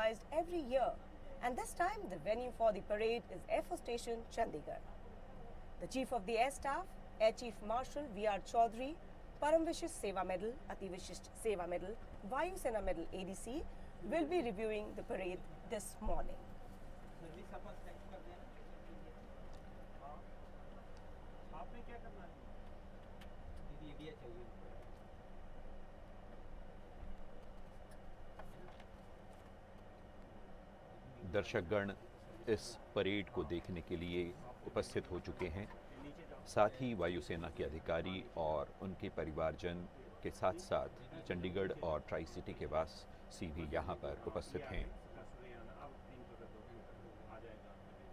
organized every year, and this time the venue for the parade is Airforce Station, Chandigarh. The Chief of the Air Staff, Air Chief Marshal V.R. Chaudhary, Param Vishisht Seva Medal, Ati Vishisht Seva Medal, Vayu Sena Medal ADC will be reviewing the parade this morning. दर्शकगण इस parade को देखने के लिए उपस्थित हो चुके हैं। साथ ही वायुसेना के अधिकारी और उनके परिवारजन के साथ साथ चंडीगढ़ और ट्राई सिटी के वासी भी यहाँ पर उपस्थित हैं।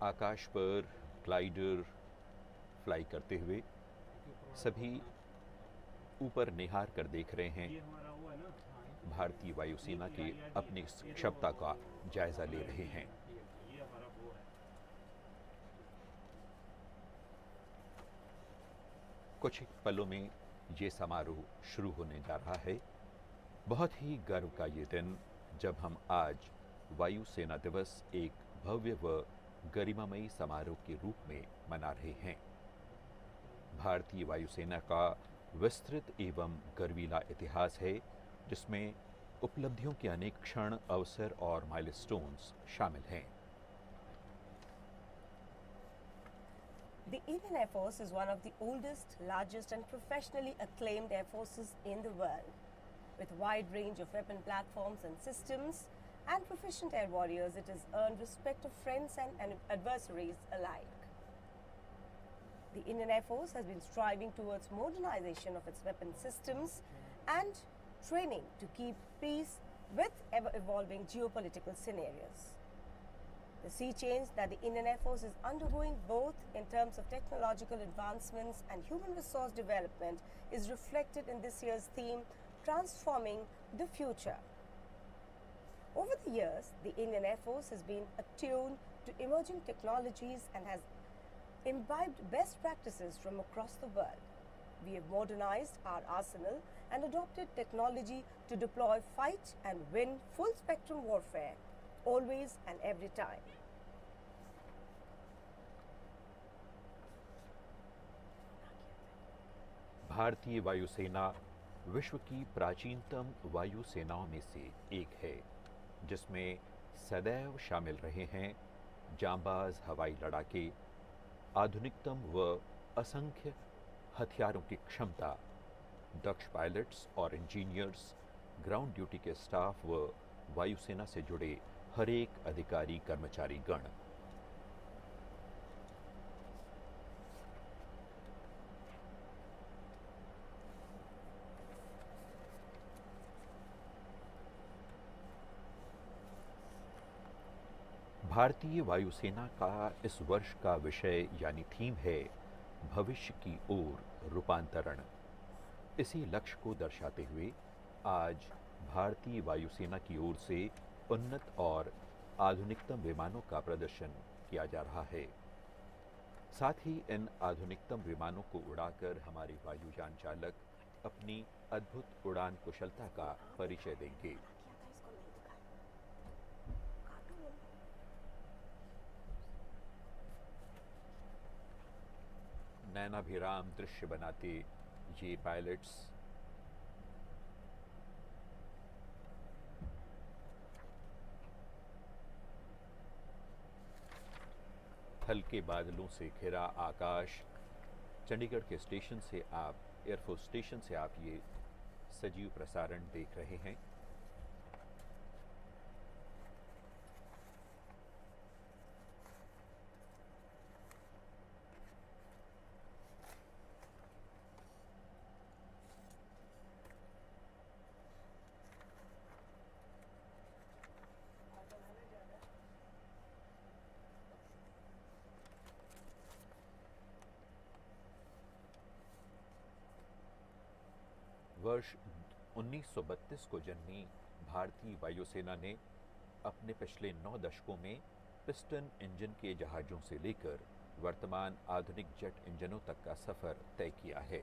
आकाश पर ग्लाइडर फ्लाई करते हुए सभी ऊपर निहार कर देख रहे हैं, भारतीय वायुसेना के अपनी क्षमता का जायजा ले रहे हैं। कुछ पलों में ये समारोह शुरू होने जा रहा है। बहुत ही गर्व का ये दिन जब हम आज वायुसेना दिवस एक भव्य व गरिमामयी समारोह के रूप में मना रहे हैं। भारतीय वायुसेना का विस्तृत एवं गर्वीला इतिहास है, जिसमें उपलब्धियों के अनेक क्षण, अवसर और माइलस्टोन्स शामिल हैं। The Indian Air Force is one of the oldest, largest and professionally acclaimed air forces in the world. With a wide range of weapon platforms and systems and proficient air warriors, it has earned respect of friends and adversaries alike. The Indian Air Force has been striving towards modernization of its weapon systems and training to keep pace with ever-evolving geopolitical scenarios. The sea change that the Indian Air Force is undergoing, both in terms of technological advancements and human resource development, is reflected in this year's theme, Transforming the Future. Over the years, the Indian Air Force has been attuned to emerging technologies and has imbibed best practices from across the world. We have modernized our arsenal and adopted technology to deploy, fight and win full spectrum warfare, always and every time. भारतीय वायुसेना विश्व की प्राचीनतम वायुसेनाओं में से एक है, जिसमें सदैव शामिल रहे हैं जांबाज हवाई लड़ाके, आधुनिकतम व असंख्य हथियारों की क्षमता, दक्ष पायलट्स और इंजीनियर्स, ग्राउंड ड्यूटी के स्टाफ व वायुसेना से जुड़े हर एक अधिकारी कर्मचारी गण। भारतीय वायुसेना का इस वर्ष का विषय यानी थीम है भविष्य की ओर रूपांतरण। इसी लक्ष्य को दर्शाते हुए आज भारतीय वायुसेना की ओर से उन्नत और आधुनिकतम विमानों का प्रदर्शन किया जा रहा है। साथ ही इन आधुनिकतम विमानों को उड़ाकर हमारे वायुयान चालक अपनी अद्भुत उड़ान कुशलता का परिचय देंगे। नैनाभिराम दृश्य बनाते ये पायलट्स हल्के बादलों से घिरा आकाश, चंडीगढ़ के स्टेशन से आप एयरफोर्स स्टेशन से आप ये सजीव प्रसारण देख रहे हैं। वर्ष 1932 को जन्मी भारतीय वायुसेना ने अपने पिछले 9 दशकों में पिस्टन इंजन के जहाज़ों से लेकर वर्तमान आधुनिक जेट इंजनों तक का सफर तय किया है।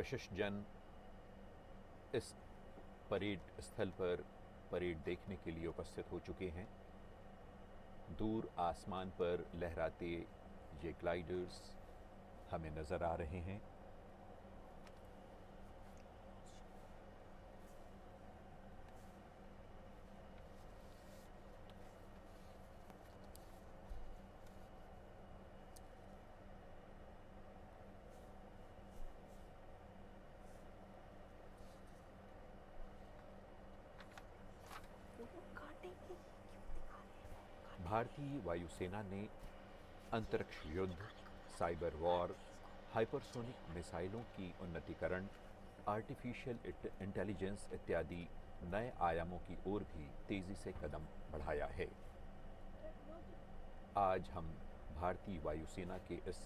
विशिष्ट जन इस परेड स्थल पर परेड देखने के लिए उपस्थित हो चुके हैं। दूर आसमान पर लहराते ये ग्लाइडर्स हमें नजर आ रहे हैं। भारतीय वायुसेना ने अंतरिक्ष युद्ध, साइबर वॉर, हाइपरसोनिक मिसाइलों की उन्नतीकरण, आर्टिफिशियल इंटेलिजेंस इत्यादि नए आयामों की ओर भी तेजी से कदम बढ़ाया है। आज हम भारतीय वायुसेना के इस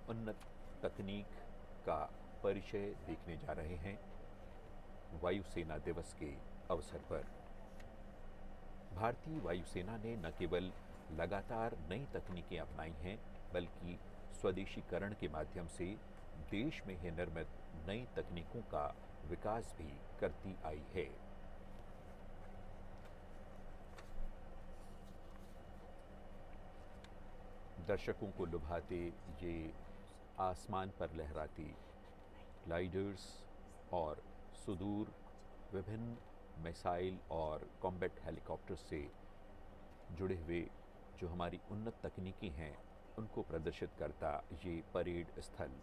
उन्नत तकनीक का परिचय देखने जा रहे हैं वायुसेना दिवस के अवसर पर। भारतीय वायुसेना ने न केवल लगातार नई तकनीकें अपनाई हैं, बल्कि स्वदेशीकरण के माध्यम से देश में ही निर्मित नई तकनीकों का विकास भी करती आई है। दर्शकों को लुभाते ये आसमान पर लहराती ग्लाइडर्स और सुदूर विभिन्न मिसाइल और कॉम्बैट हेलीकॉप्टर से जुड़े हुए जो हमारी उन्नत तकनीकी हैं, उनको प्रदर्शित करता ये परेड स्थल।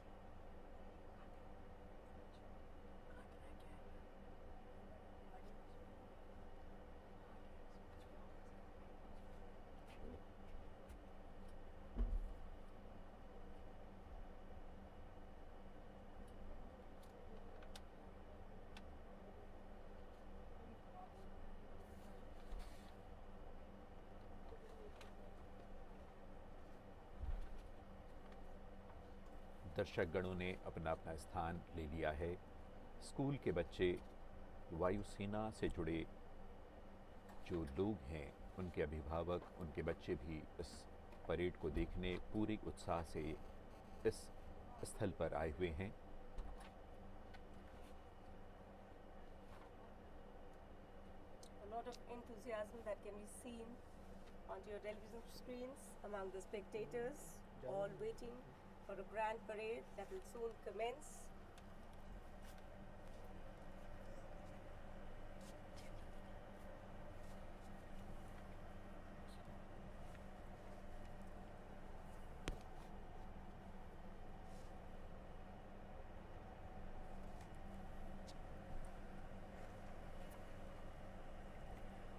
दर्शक गणों ने अपना अपना स्थान ले लिया है। स्कूल के बच्चे, वायुसेना से जुड़े जो लोग हैं, उनके अभिभावक, उनके बच्चे भी इस परेड को देखने पूरे उत्साह से इस स्थल पर आए हुए हैं। A lot of enthusiasm that can be seen on your television screens among the spectators, all waiting for a grand parade that will soon commence.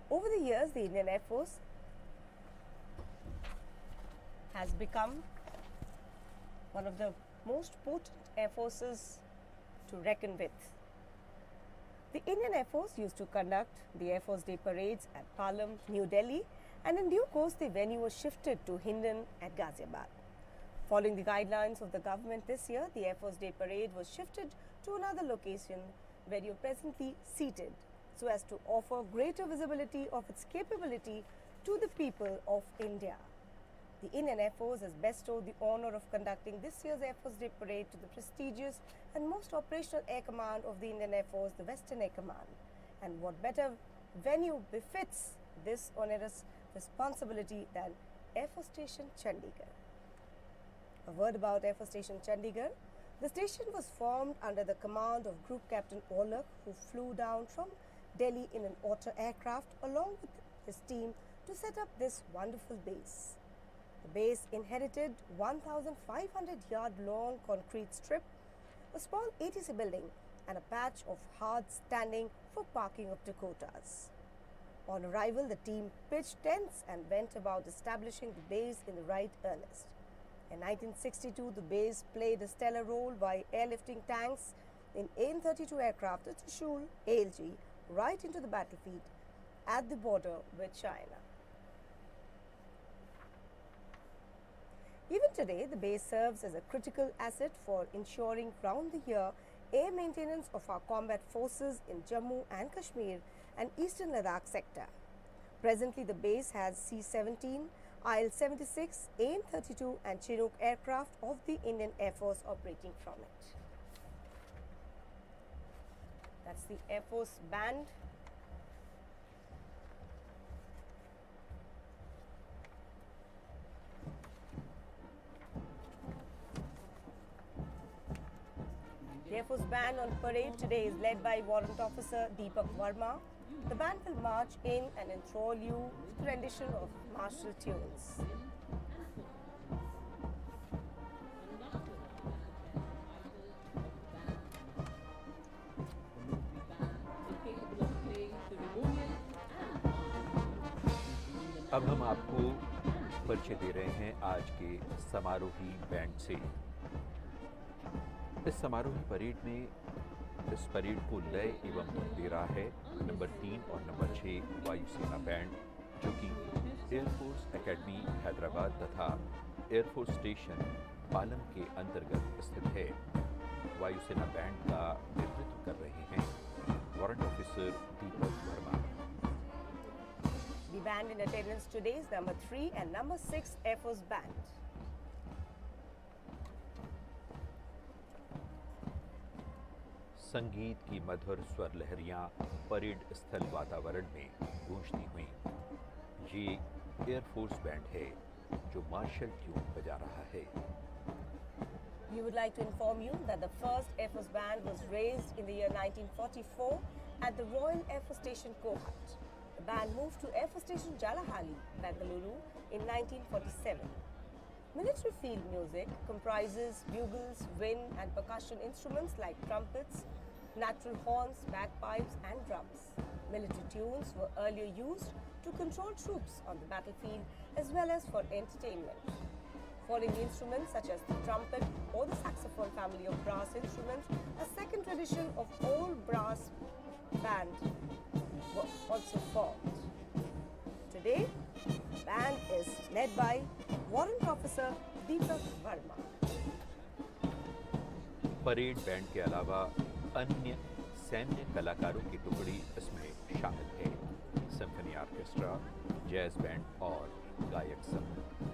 Over the years, the Indian Air Force has become one of the most potent air forces to reckon with. The Indian Air Force used to conduct the Air Force Day parades at Palam, New Delhi, and in due course the venue was shifted to Hindon at Ghaziabad. Following the guidelines of the government this year, the Air Force Day parade was shifted to another location where you're presently seated, so as to offer greater visibility of its capability to the people of India. The Indian Air Force has bestowed the honor of conducting this year's Air Force Day parade to the prestigious and most operational Air Command of the Indian Air Force, the Western Air Command. And what better venue befits this onerous responsibility than Air Force Station Chandigarh. A word about Air Force Station Chandigarh. The station was formed under the command of Group Captain Olak, who flew down from Delhi in an Otter aircraft along with his team to set up this wonderful base. The base inherited 1,500-yard long concrete strip, a small ATC building, and a patch of hard standing for parking of Dakotas. On arrival, the team pitched tents and went about establishing the base in the right earnest. In 1962, the base played a stellar role by airlifting tanks in AN-32 aircraft at Trishul, ALG, right into the battlefield at the border with China. Even today, the base serves as a critical asset for ensuring round-the-year air maintenance of our combat forces in Jammu and Kashmir and Eastern Ladakh sector. Presently, the base has C-17, IL-76, AN-32 and Chinook aircraft of the Indian Air Force operating from it. That's the Air Force band. The Air Force band on parade today is led by Warrant Officer Deepak Verma. The band will march in and enthrall you with a rendition of martial tunes. अब हम आपको परिचय दे रहे हैं आज के समारोही band से। इस समारोही परेड में इस परेड को लय एवं धुन दे रहा है नंबर 3 और नंबर 6 वायुसेना बैंड, जो कि एयरफोर्स एकेडमी हैदराबाद तथा एयरफोर्स स्टेशन पालम के अंतर्गत स्थित है। वायुसेना बैंड का नेतृत्व कर रहे हैं warrant officer Deepak Verma. The band in attendance today is number 3 and number 6 Air Force band. संगीत की मधुर स्वर लहरियां परेड स्थल वातावरण में गूंजती हुई। ये एयरफोर्स बैंड है जो मार्शल ट्यून बजा रहा है। We would like to inform you that the first Air Force band was raised in the year 1944 at the Royal Air Force Station Kohat. The band moved to Air Force Station Jalahali, Bengaluru in 1947. Military field music comprises bugles, wind and percussion instruments like trumpets, natural horns, bagpipes and drums. Military tunes were earlier used to control troops on the battlefield as well as for entertainment. Following instruments such as the trumpet or the saxophone family of brass instruments, a second tradition of all brass band were also formed. Today, the band is led by Warrant Officer Deepak Verma. Parade band के अलावा अन्य सैन्य कलाकारों की टुकड़ी इसमें शामिल है। सिम्फनी ऑर्केस्ट्रा, जैज बैंड और गायक समूह।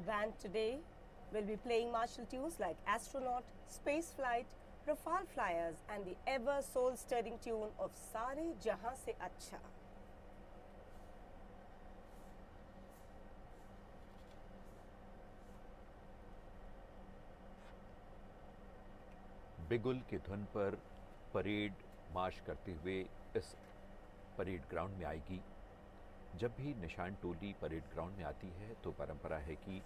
The band today will be playing martial tunes like Astronaut, Space Flight, Rafale Flyers and the ever soul-stirring tune of Sare Jahan Se Acha. बिगुल की धुन पर परेड मार्च करते हुए इस परेड ग्राउंड में आएगी। जब भी निशान टोली परेड ग्राउंड में आती है तो परंपरा है कि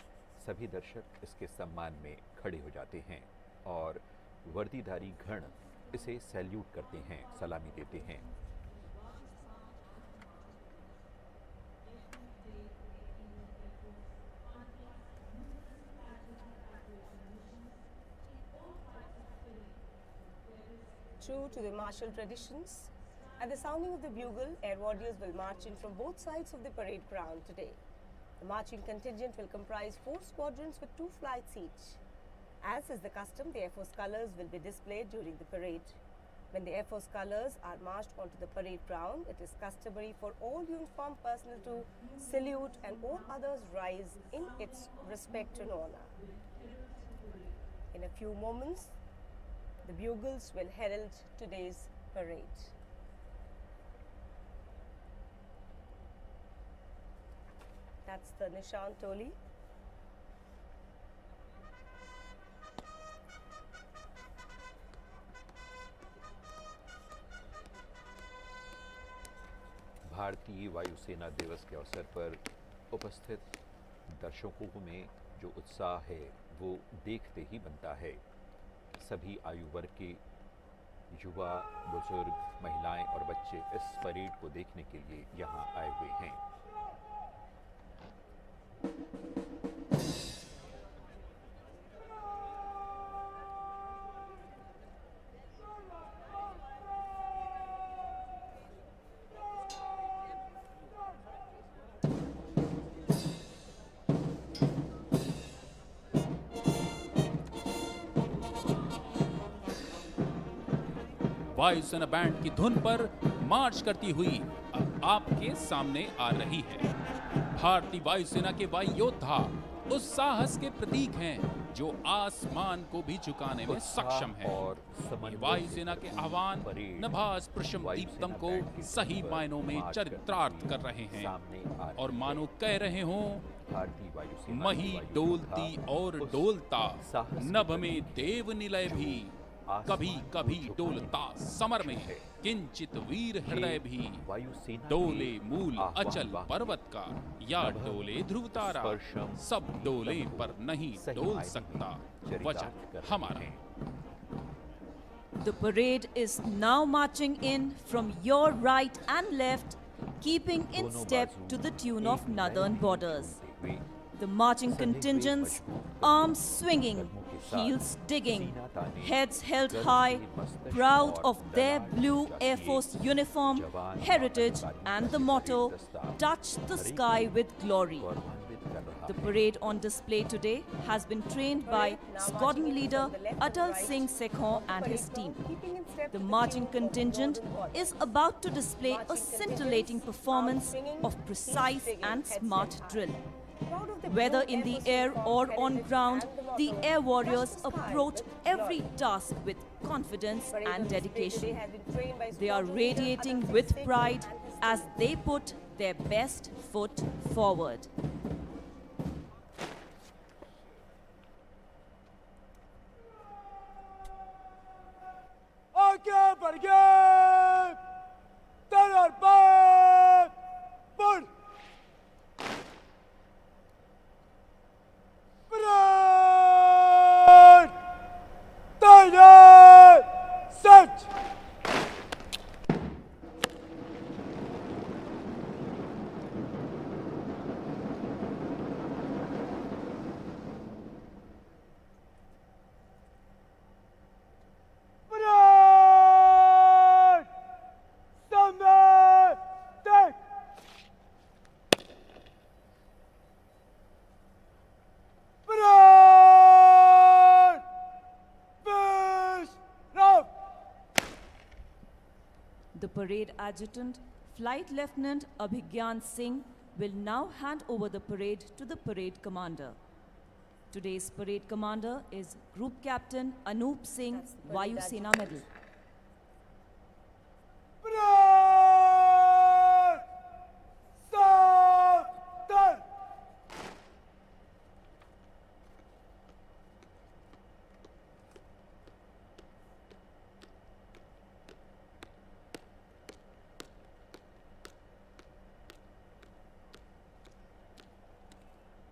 सभी दर्शक इसके सम्मान में खड़े हो जाते हैं और वर्दीधारी गण इसे सैल्यूट करते हैं, सलामी देते हैं। True to the martial traditions, at the sounding of the bugle, air warriors will march in from both sides of the parade ground today. The marching contingent will comprise 4 squadrons with 2 flights each. As is the custom, the Air Force colours will be displayed during the parade. When the Air Force colours are marched onto the parade ground, it is customary for all uniformed personnel to salute and all others rise in its respect and honour. In a few moments, the bugles will herald today's parade. That's the Nishan Toli. भारतीय वायुसेना दिवस के अवसर पर उपस्थित दर्शकों में जो उत्साह है वो देखते ही बनता है। सभी आयु वर्ग के युवा, बुजुर्ग, महिलाएं और बच्चे इस परेड को देखने के लिए यहाँ आए हुए हैं। वायुसेना बैंड की धुन पर मार्च करती हुई अब आपके सामने आ रही है। भारतीय वायुसेना के वायु योद्धा उस साहस के प्रतीक हैं जो आसमान को भी झुकाने में सक्षम है। ये वायुसेना के आह्वान नभास प्रशम दीप्तम को सही मायनों में चरितार्थ कर रहे हैं और मानो कह रहे हों, मही डोलती और डोलता नभ में देव निलय भी, कभी कभी डोलता समर में किंचित वीर हृदय भी, डोले मूल अचल पर्वत का या डोले ध्रुव तारा, सब डोले पर नहीं डोल सकता वचन हमारा। The parade is now marching in from your right and left, keeping in step to the tune of Northern Borders. The marching contingents, arms swinging, heels digging, heads held high, proud of their blue Airforce uniform, heritage and the motto, touch the sky with glory. The parade on display today has been trained by squadron leader Atal Singh Sekhon and his team. The marching contingent is about to display a scintillating performance of precise and smart drill. Whether in the air or on ground, the air warriors approach every task with confidence and dedication. They are radiating with pride as they put their best foot forward. आगे बढ़ गए, तरर पर पुल, bread, तैयार, set. The parade adjutant, Flight Lieutenant Abhigyan Singh, will now hand over the parade to the parade commander. Today's parade commander is Group Captain Anup Singh, Vayu Sena Medal.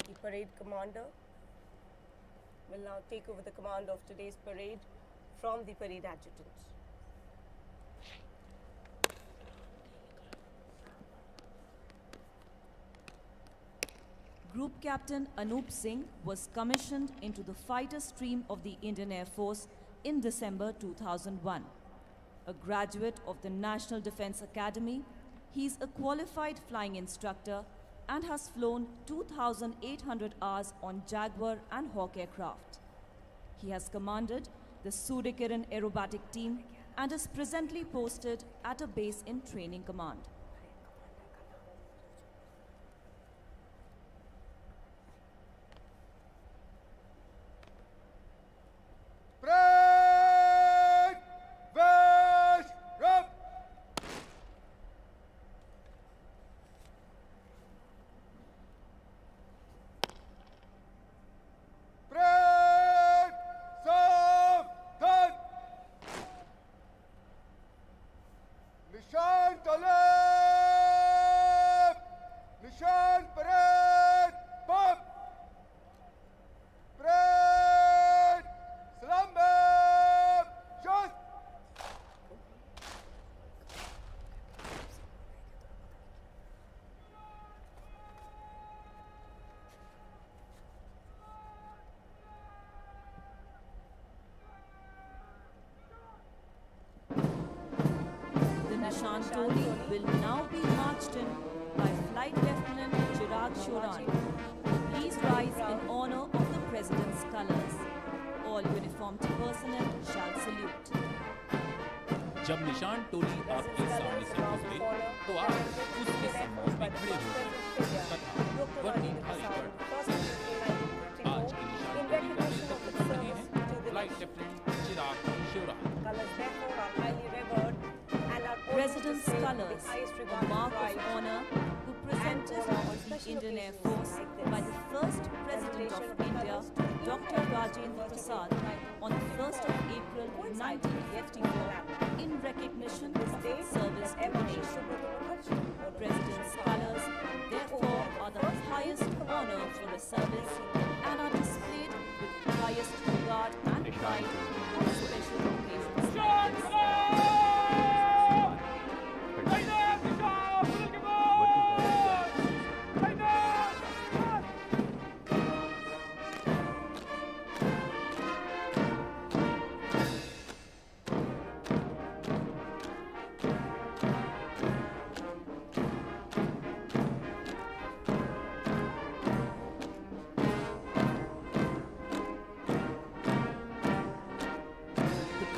The parade commander will now take over the command of today's parade from the parade adjutant. Group Captain Anup Singh was commissioned into the fighter stream of the Indian Air Force in December 2001. A graduate of the National Defence Academy, he is a qualified flying instructor and has flown 2,800 hours on Jaguar and Hawk aircraft. He has commanded the Suryakiran aerobatic team and is presently posted at a base in training command. Nishan Toli will now be marched in by Flight Lieutenant Chirag Shoran. Please rise in honor of the President's colors. All uniformed personnel shall salute. जब निशान टोली आपके सामने से गुजरे तो आप उसके सम्मुख में खड़े हो गए तथा वर्दीधारी गण आज के निशान टोली का नेतृत्व कर रहे हैं flight lieutenant Chirag Shivra. President's colors, a mark of honor, were presented to the Indian Air Force by the first President of India, Dr. Rajendra Prasad, on the 1st of April 1954, in recognition of its service to the nation. President's colors, therefore, are the highest honor for a service and are displayed with highest regard and pride on special occasions like this.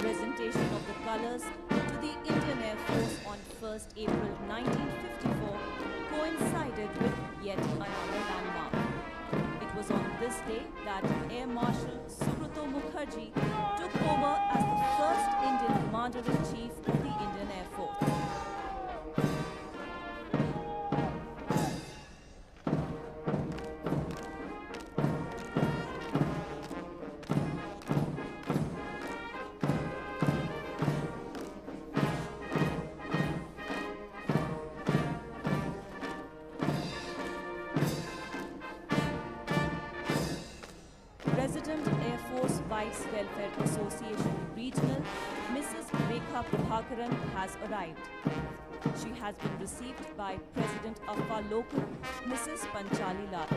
Presentation of the colours to the Indian Air Force on 1st April 1954 coincided with yet another landmark. It was on this day that Air Marshal Subrata Mukherjee took over as the first Indian Commander-in-Chief of the Indian Air Force. President Air Force Vice Welfare Association Regional, Mrs. Rekha Prabhakaran has arrived. She has been received by President of our local, Mrs. Panchali Lal.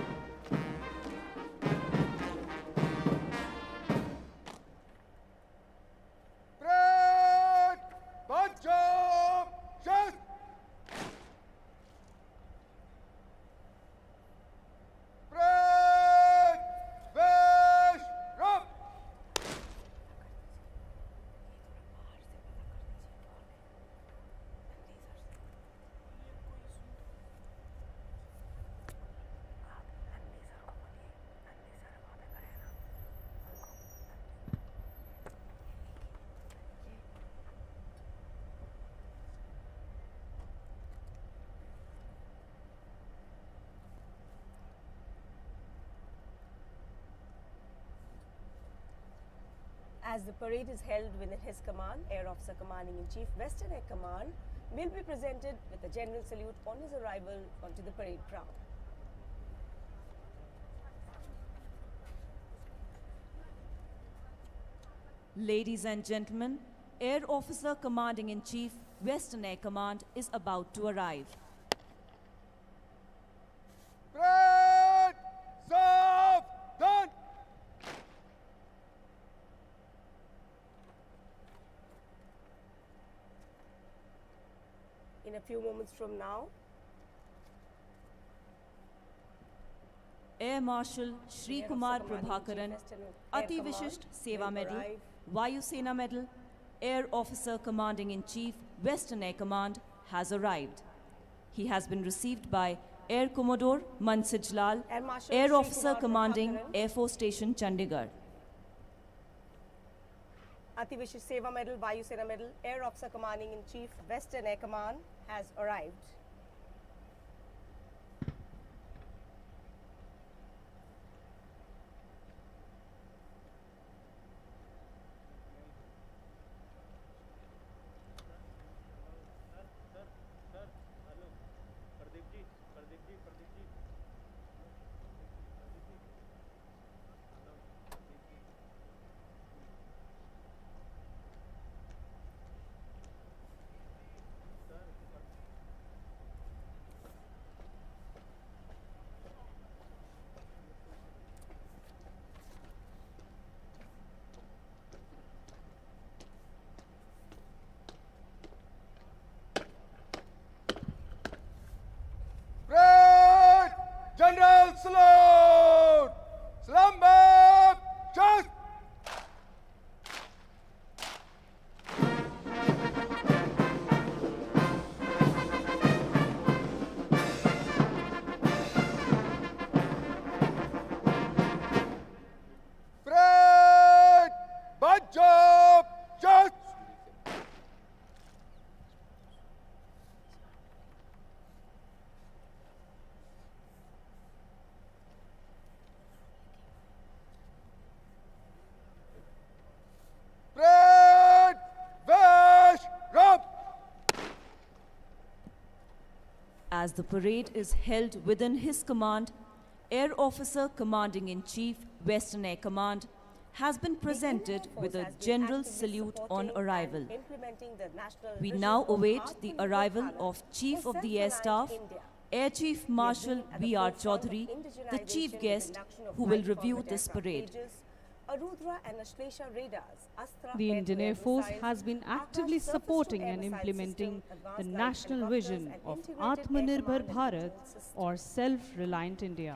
Break! Bunch up! Shut! Break! Fish! Rub! As the parade is held within his command, Air Officer Commanding-in-Chief, Western Air Command, will be presented with a general salute on his arrival onto the parade ground. Ladies and gentlemen, Air Officer Commanding-in-Chief, Western Air Command is about to arrive. Break! Serve! Done! In a few moments from now, Air Marshal Shri Air Kumar Officer Prabhakaran, Commanding-in-Chief, Western Air Ati Command Vishisht Seva will Medal, arrive. Vayu Sena Medal, Air Officer Commanding-in-Chief, Western Air Command has arrived. He has been received by Air Commodore Mansij Lal, Air Marshal Air Shri Officer Kumar Commanding Prabhakaran. Air Force Station, Chandigarh. Ati Vishisht Seva Medal, Vayu Sena Medal, Air Officer Commanding-in-Chief, Western Air Command has arrived. the parade is held within his command, Air Officer Commanding in Chief, Western Air Command, has been presented with a general salute on arrival. We now await the arrival of Chief of the Air Staff, Air Chief Marshal B.R. Chaudhary, the chief guest, who will review this parade. The Indian Air Force has been actively supporting and implementing the national vision of Atmanirbhar Bharat, or self-reliant India.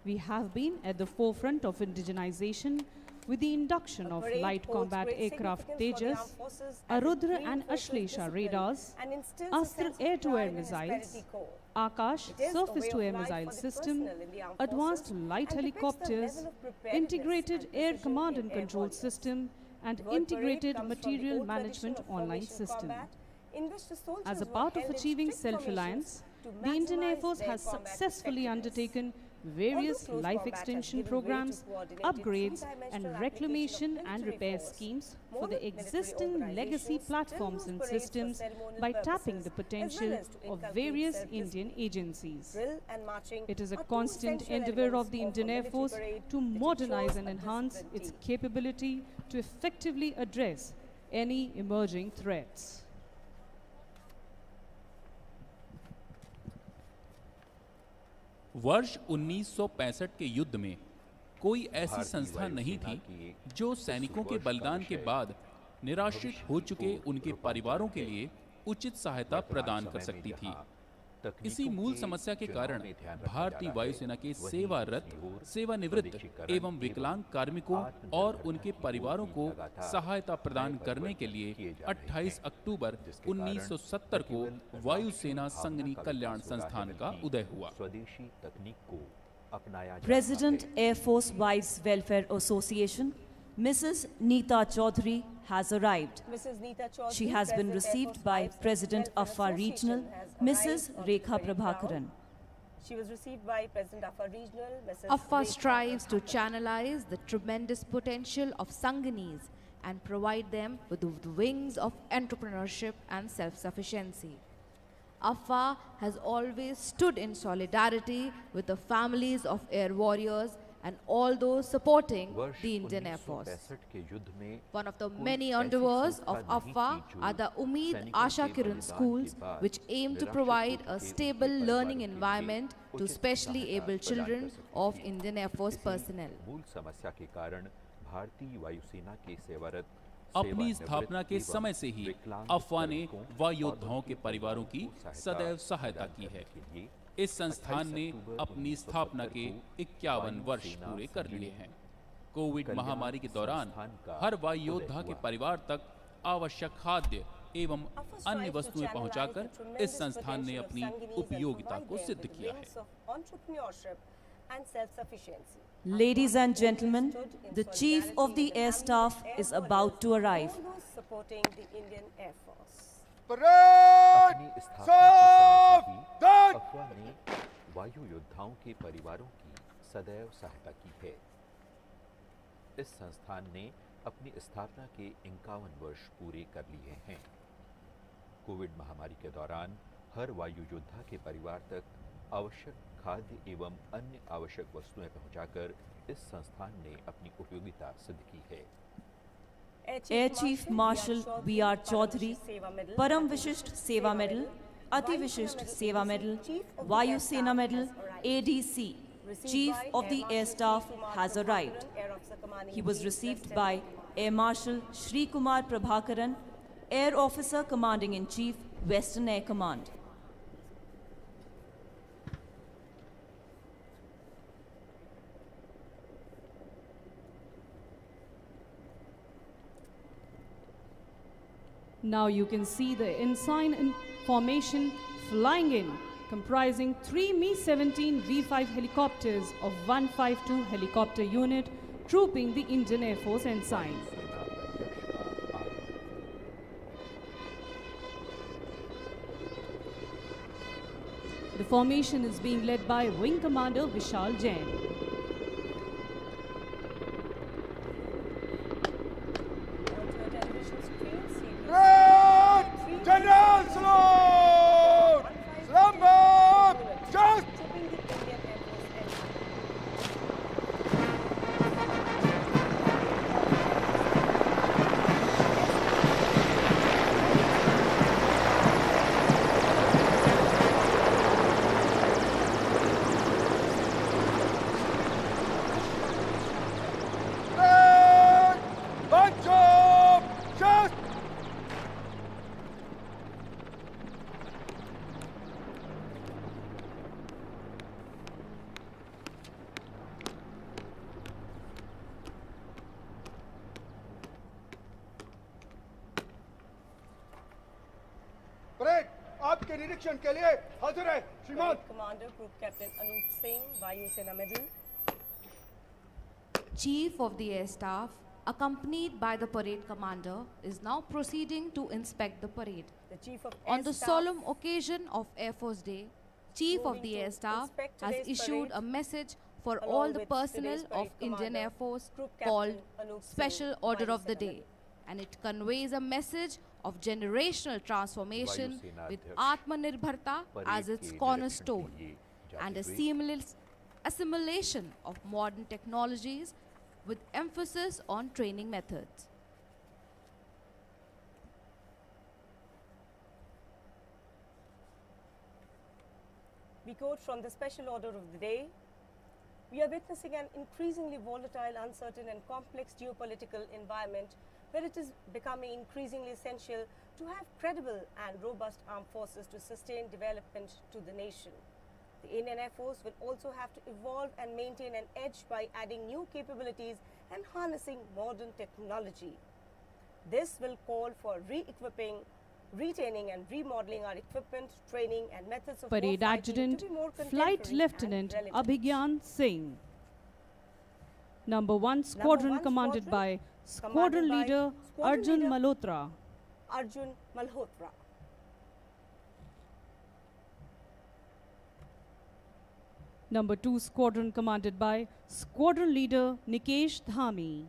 We have been at the forefront of indigenization with the induction of light combat aircraft Tejas, Arudra and Ashlesha radars, Astra air-to-air missiles, Akash surface-to-air missile system, advanced light helicopters, integrated air command and control system, and integrated material management online system. As a part of achieving self-reliance, the Indian Air Force has successfully undertaken various life extension programs, upgrades and reclamation and repair schemes for the existing legacy platforms and systems by tapping the potential of various Indian agencies. It is a constant endeavor of the Indian Air Force to modernize and enhance its capability to effectively address any emerging threats. वर्ष 1965 के युद्ध में कोई ऐसी संस्था नहीं थी जो सैनिकों के बलिदान के बाद निराश्रित हो चुके उनके परिवारों के लिए उचित सहायता प्रदान कर सकती थी। इसी मूल समस्या के कारण भारतीय वायुसेना के सेवारत, सेवानिवृत्त एवं विकलांग कार्मिकों और उनके परिवारों को सहायता प्रदान करने के लिए 28 अक्टूबर 1970 को वायुसेना संगनी कल्याण संस्थान का उदय हुआ। President Air Force Wives Welfare Association, Mrs. Neeta Chaudhary has arrived. She has been received by President AFA Regional, Mrs. Rekha Prabhakaran. She was received by President AFA Regional, Mrs. AFA strives to channelize the tremendous potential of Sanganis and provide them with the wings of entrepreneurship and self-sufficiency. AFA has always stood in solidarity with the families of air warriors and all those supporting the Indian Air Force. One of the many endeavors of AFA are the Umeed Asha Kiran schools, which aim to provide a stable learning environment to specially able children of Indian Air Force personnel. अपनी स्थापना के समय से ही अफवा ने वायु योद्धाओं के परिवारों की सदैव सहायता की है। इस संस्थान ने अपनी स्थापना के 51 वर्ष पूरे कर लिए हैं। कोविड महामारी के दौरान हर वायु योद्धा के परिवार तक आवश्यक खाद्य एवं अन्य वस्तुएं पहुंचाकर इस संस्थान ने अपनी उपयोगिता को सिद्ध किया है। Ladies and gentlemen, the Chief of the Air Staff is about to arrive. Parade! Saavdhan! अफवाह ने वायु योद्धाओं के परिवारों की सदैव सहायता की है। इस संस्थान ने अपनी स्थापना के 51 वर्ष पूरे कर लिए हैं। कोविड महामारी के दौरान हर वायु योद्धा के परिवार तक आवश्यक खाद्य एवं अन्य आवश्यक वस्तुएं पहुंचाकर इस संस्थान ने अपनी उपयोगिता सिद्ध की है। Air Chief Marshal B.R. Chaudhary, Param Vishisht Seva Medal, Ati Vishisht Seva Medal, Vayu Sena Medal, ADC, Chief of the Air Staff has arrived. He was received by Air Marshal Shri Kumar Prabhakaran, Air Officer Commanding in Chief, Western Air Command. Now you can see the ensign formation flying in, comprising 3 Mi-17 V5 helicopters of 152 helicopter unit, trooping the Indian Air Force ensign. The formation is being led by Wing Commander Vishal Jain. General salute! Slumber! के निरीक्षण के लिए हाजिर है श्रीमान। Parade Commander Group Captain Anup Singh, Vayu Sena Medal. Chief of the Air Staff, accompanied by the parade commander, is now proceeding to inspect the parade. The Chief of On Air the Staff, solemn occasion of Air Force Day, Chief of moving the to Air Staff inspect has today's issued parade, a message for along all the with personnel today's of parade Indian commander, Air Force Group Captain called Anup Singh, Special Order Vayu of the Sena Day, Medal. and it conveys a message of generational transformation वायुसेना with अध्यक्ष Atmanirbharta parade as के its निरीक्षण cornerstone के लिए जाते and a हुए seamless assimilation of modern technologies with emphasis on training methods. We quote from the special order of the day. We are witnessing an increasingly volatile, uncertain and complex geopolitical environment where it is becoming increasingly essential to have credible and robust armed forces to sustain development to the nation. The Indian Air Force will also have to evolve and maintain an edge by adding new capabilities and harnessing modern technology. This will call for re-equipping, retaining and remodeling our equipment, training and methods of Parade warfighting Adjutant, to be more Flight contemporary Lieutenant and relevant. Abhigyan Singh. Number 1 Squadron one commanded squadron by Squadron by Leader Squadron Arjun Leader Malhotra. Arjun Malhotra. Number 2 Squadron commanded by Squadron Leader Nikesh Dhami.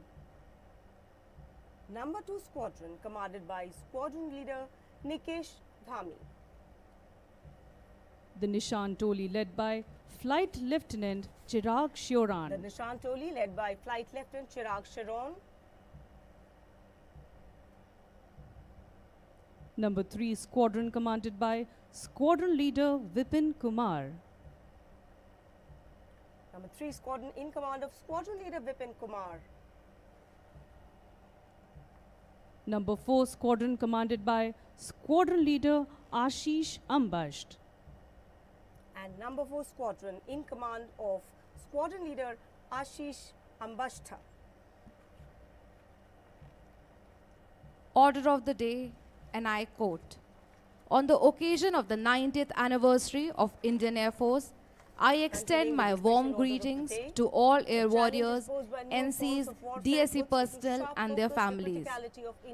Number 2 Squadron commanded by Squadron Leader Nikesh Dhami. The Nishan Toli led by Flight Lieutenant Chirag The Shioran. Nishan Toli led by Flight Lieutenant Chirag Sharon. Number 3 Squadron commanded by Squadron Leader Vipin Kumar. Number 3 Squadron in command of Squadron Leader Vipin Kumar. Number 4 Squadron commanded by Squadron Leader Ashish Ambasht. And number 4 Squadron in command of Squadron Leader Ashish Ambashtha. Order of the day, and I quote, on the occasion of the 90th anniversary of Indian Air Force, I extend my warm greetings to all air warriors, NCs, DSE personnel and their families.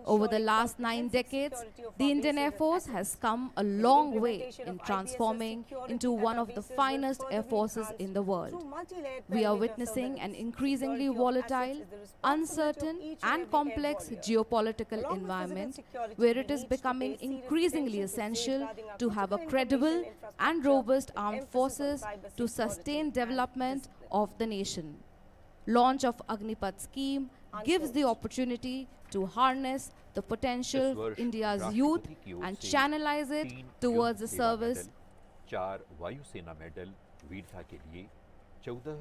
Over the last 9 decades, the Indian Air Force has come a long way in transforming into one of the finest air forces in the world. We are witnessing an increasingly volatile, uncertain and complex geopolitical environment where it is becoming increasingly essential to have a credible and robust armed forces to sustain development of the nation. Launch of Agnipath scheme gives the opportunity to harness the इस potential वर्ष India's राष्ट्रपति youth की ओर and से channelize it 3 towards the युद्ध सेवा service medal, 4 वायुसेना medal वीरता के लिए, 14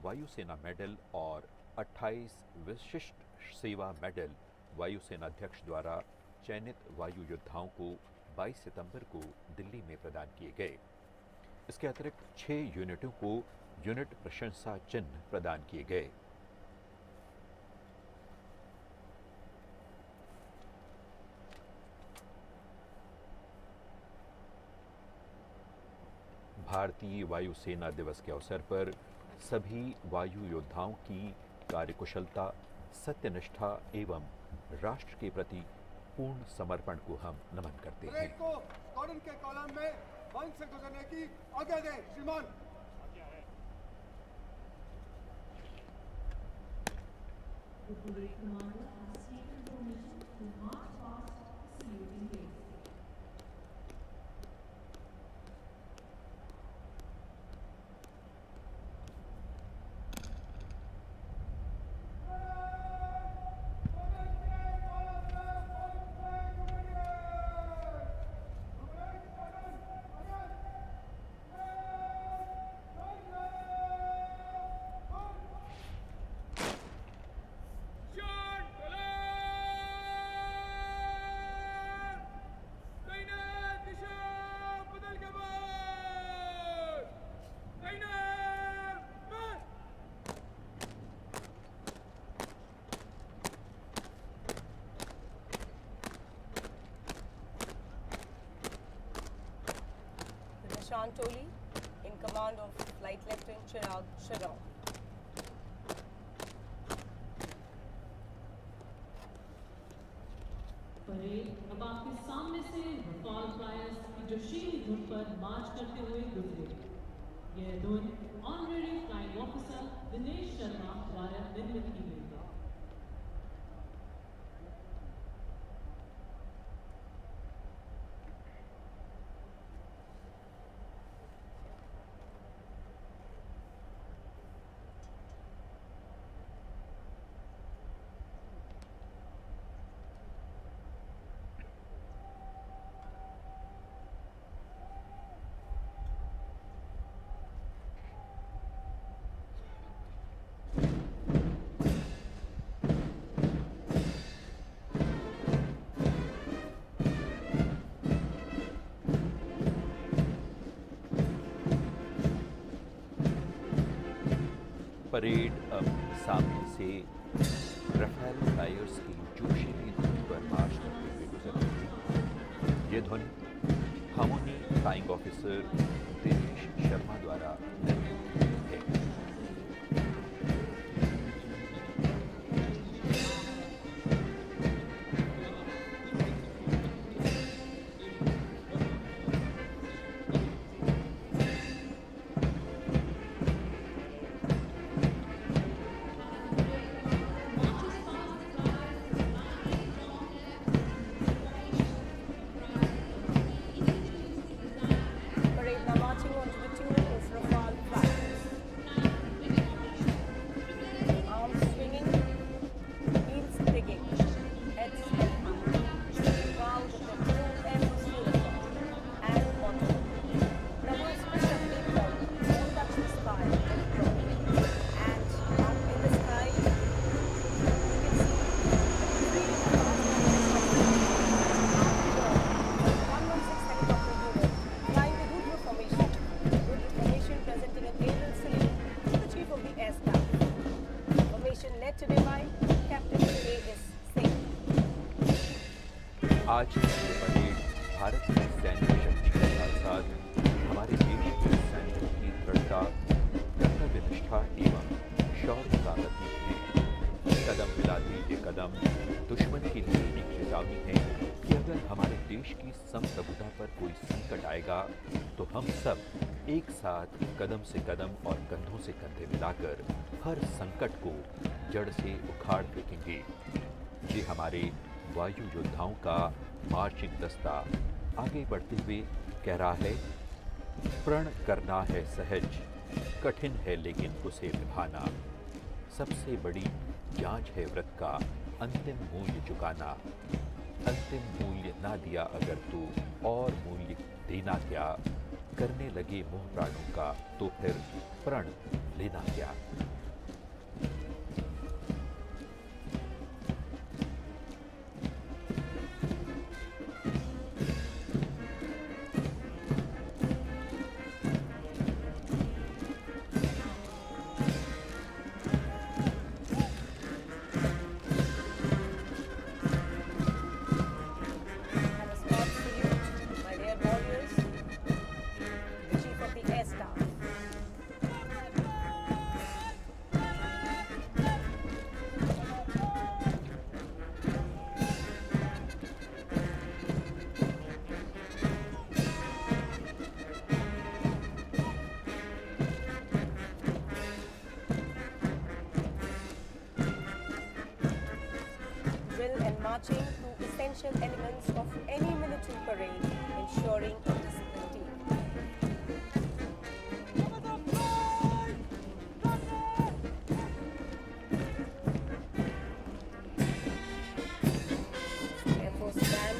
वायुसेना मेडल और 28 विशिष्ट सेवा मेडल वायुसेना अध्यक्ष द्वारा चयनित वायु योद्धाओं को 22 सितंबर को दिल्ली में प्रदान किए गए। इसके अतिरिक्त 6 यूनिटों को यूनिट प्रशंसा चिन्ह प्रदान किए गए। भारतीय वायुसेना दिवस के अवसर पर सभी वायु योद्धाओं की कार्यकुशलता, सत्यनिष्ठा एवं राष्ट्र के प्रति पूर्ण समर्पण को हम नमन करते हैं। परेड को स्क्वाड्रन के कॉलम में बंद से गुजरने की आज्ञा दें श्रीमान। Bartoli, in command of Flight Lieutenant Chirag Shillong. Parade अब आपके सामने से रफाल फ्लायर्स की जोशीली धुन पर मार्च करते हुए गुजरे। यह धुन honorary flying officer Dinesh Sharma द्वारा निर्मित की गई है। परेड अब सामने से रफेल फ्लायर्स की जोशीली धुन पर मार्च करते हुए गुजर रही थी। ये धुन harmony flying officer Dinesh Sharma द्वारा निर्मित की गई है। Parade now marching onto the tune is Rafale flags. Arms swinging, heels digging, heads held high, proud of their blue Airforce uniform and motto. Numbers push up big forward, all touch the sky and grow. And up in the sky, you can see three flying the Rudra formation. Rudra formation presenting an aerial salute to the chief of the air staff. Formation led today by Captain A.S. Singh. आज की ये parade Bharat की सैन्य शक्ति के साथ साथ हमारे देश के सैनिकों की दृढ़ता, कर्तव्य निष्ठा एवं शौर्य का प्रतीक है। कदम मिलाते ये कदम दुश्मन के लिए एक चेतावनी है कि अगर हमारे देश की संप्रभुता पर कोई संकट आएगा तो हम सब एक साथ कदम से कदम और कंधों से कंधे मिलाकर हर संकट को जड़ से उखाड़ फेंकेंगे। ये हमारे वायु योद्धाओं का मार्चिंग दस्ता आगे बढ़ते हुए कह रहा है, प्रण करना है सहज, कठिन है लेकिन उसे निभाना। सबसे बड़ी जांच है व्रत का अंतिम मूल्य चुकाना। अंतिम मूल्य ना दिया अगर तो और मूल्य देना क्या। करने लगे मोह प्राणों का तो फिर प्रण लेना क्या। And a small salute, my dear warriors, the chief of the air staff. Drill and marching, two essential elements of any military parade, ensuring a disciplined team. Air Force Band.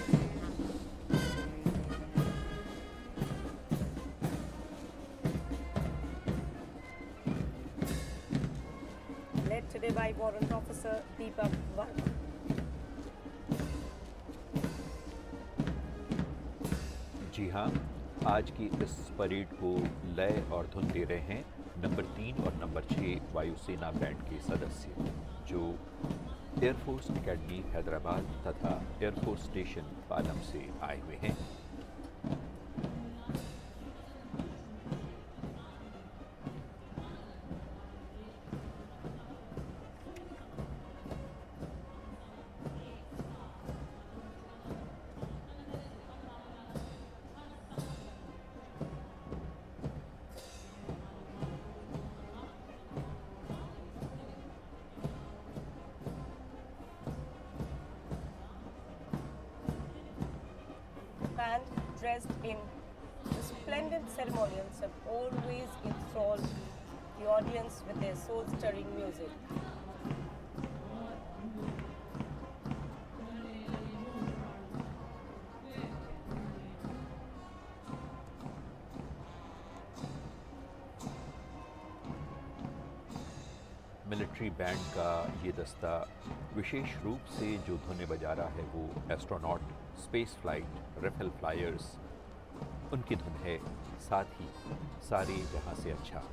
Led today by Warrant Officer Deepak Varma. जी हाँ, आज की इस parade को लय और धुन दे रहे हैं नंबर 3 और नंबर 6 वायुसेना बैंड के सदस्य, जो एयरफोर्स एकेडमी हैदराबाद तथा एयरफोर्स स्टेशन पालम से आए हुए हैं। dressed in resplendent ceremonials have always enthralled the audience with their soul-stirring music. Military band का ये दस्ता विशेष रूप से जो धुनें बजा रहा है वो एस्ट्रोनॉट, स्पेस फ्लाइट, रेफेल फ्लायर्स, उनकी धुन है, साथ ही सारे जहां से अच्छा।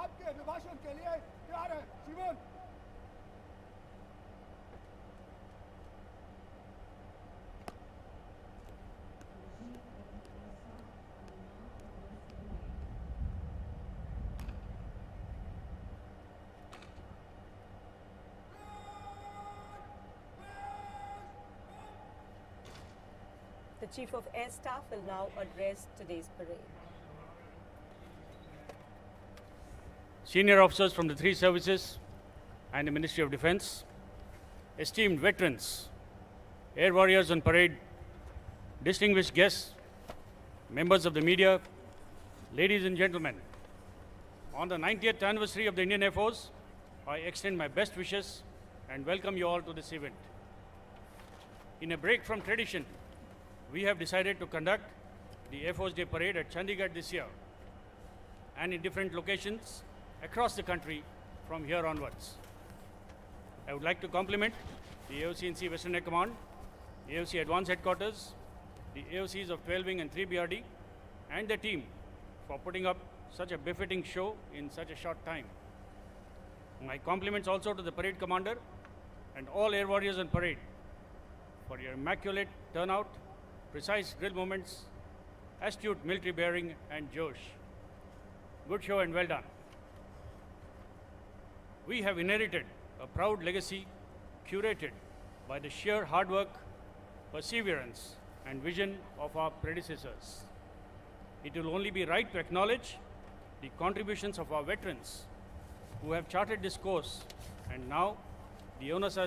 आपके अभिभाषण के लिए तैयार है श्रीमान। The Chief of Air Staff will now address today's parade. Senior officers from the three services and the Ministry of Defense, esteemed veterans, air warriors on parade, distinguished guests, members of the media, ladies and gentlemen, on the 90th anniversary of the Indian Air Force, I extend my best wishes and welcome you all to this event. In a break from tradition, we have decided to conduct the Air Force Day Parade at Chandigarh this year and in different locations across the country from here onwards. I would like to compliment the AOC&C Western Air Command, AOC Advanced Headquarters, the AOCs of 12 Wing and 3 BRD, and the team for putting up such a befitting show in such a short time. My compliments also to the parade commander and all air warriors on parade for your immaculate turnout, precise drill movements, astute military bearing and josh. Good show and well done. We have inherited a proud legacy curated by the sheer hard work, perseverance, and vision of our predecessors. it will only be right to acknowledge the contributions of our veterans who have charted this course, and now the onus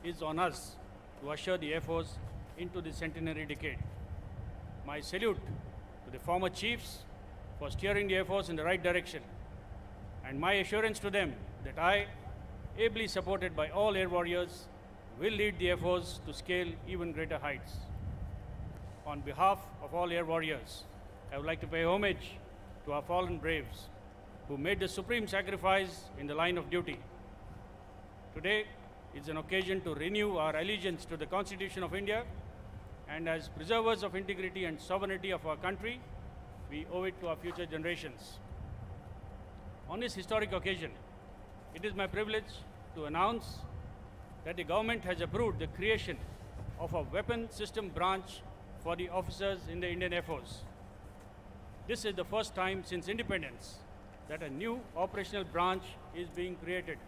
is on us to usher the Air Force into the centenary decade. My salute to the former chiefs for steering the Air Force in the right direction, and my assurance to them that I, ably supported by all Air Warriors, will lead the Air Force to scale even greater heights. On behalf of all Air Warriors, I would like to pay homage to our fallen braves who made the supreme sacrifice in the line of duty. Today is an occasion to renew our allegiance to the Constitution of India, and as preservers of integrity and sovereignty of our country, we owe it to our future generations. On this historic occasion, it is my privilege to announce that the government has approved the creation of a weapon system branch for the officers in the Indian Air Force. This is the first time since independence that a new operational branch is being created.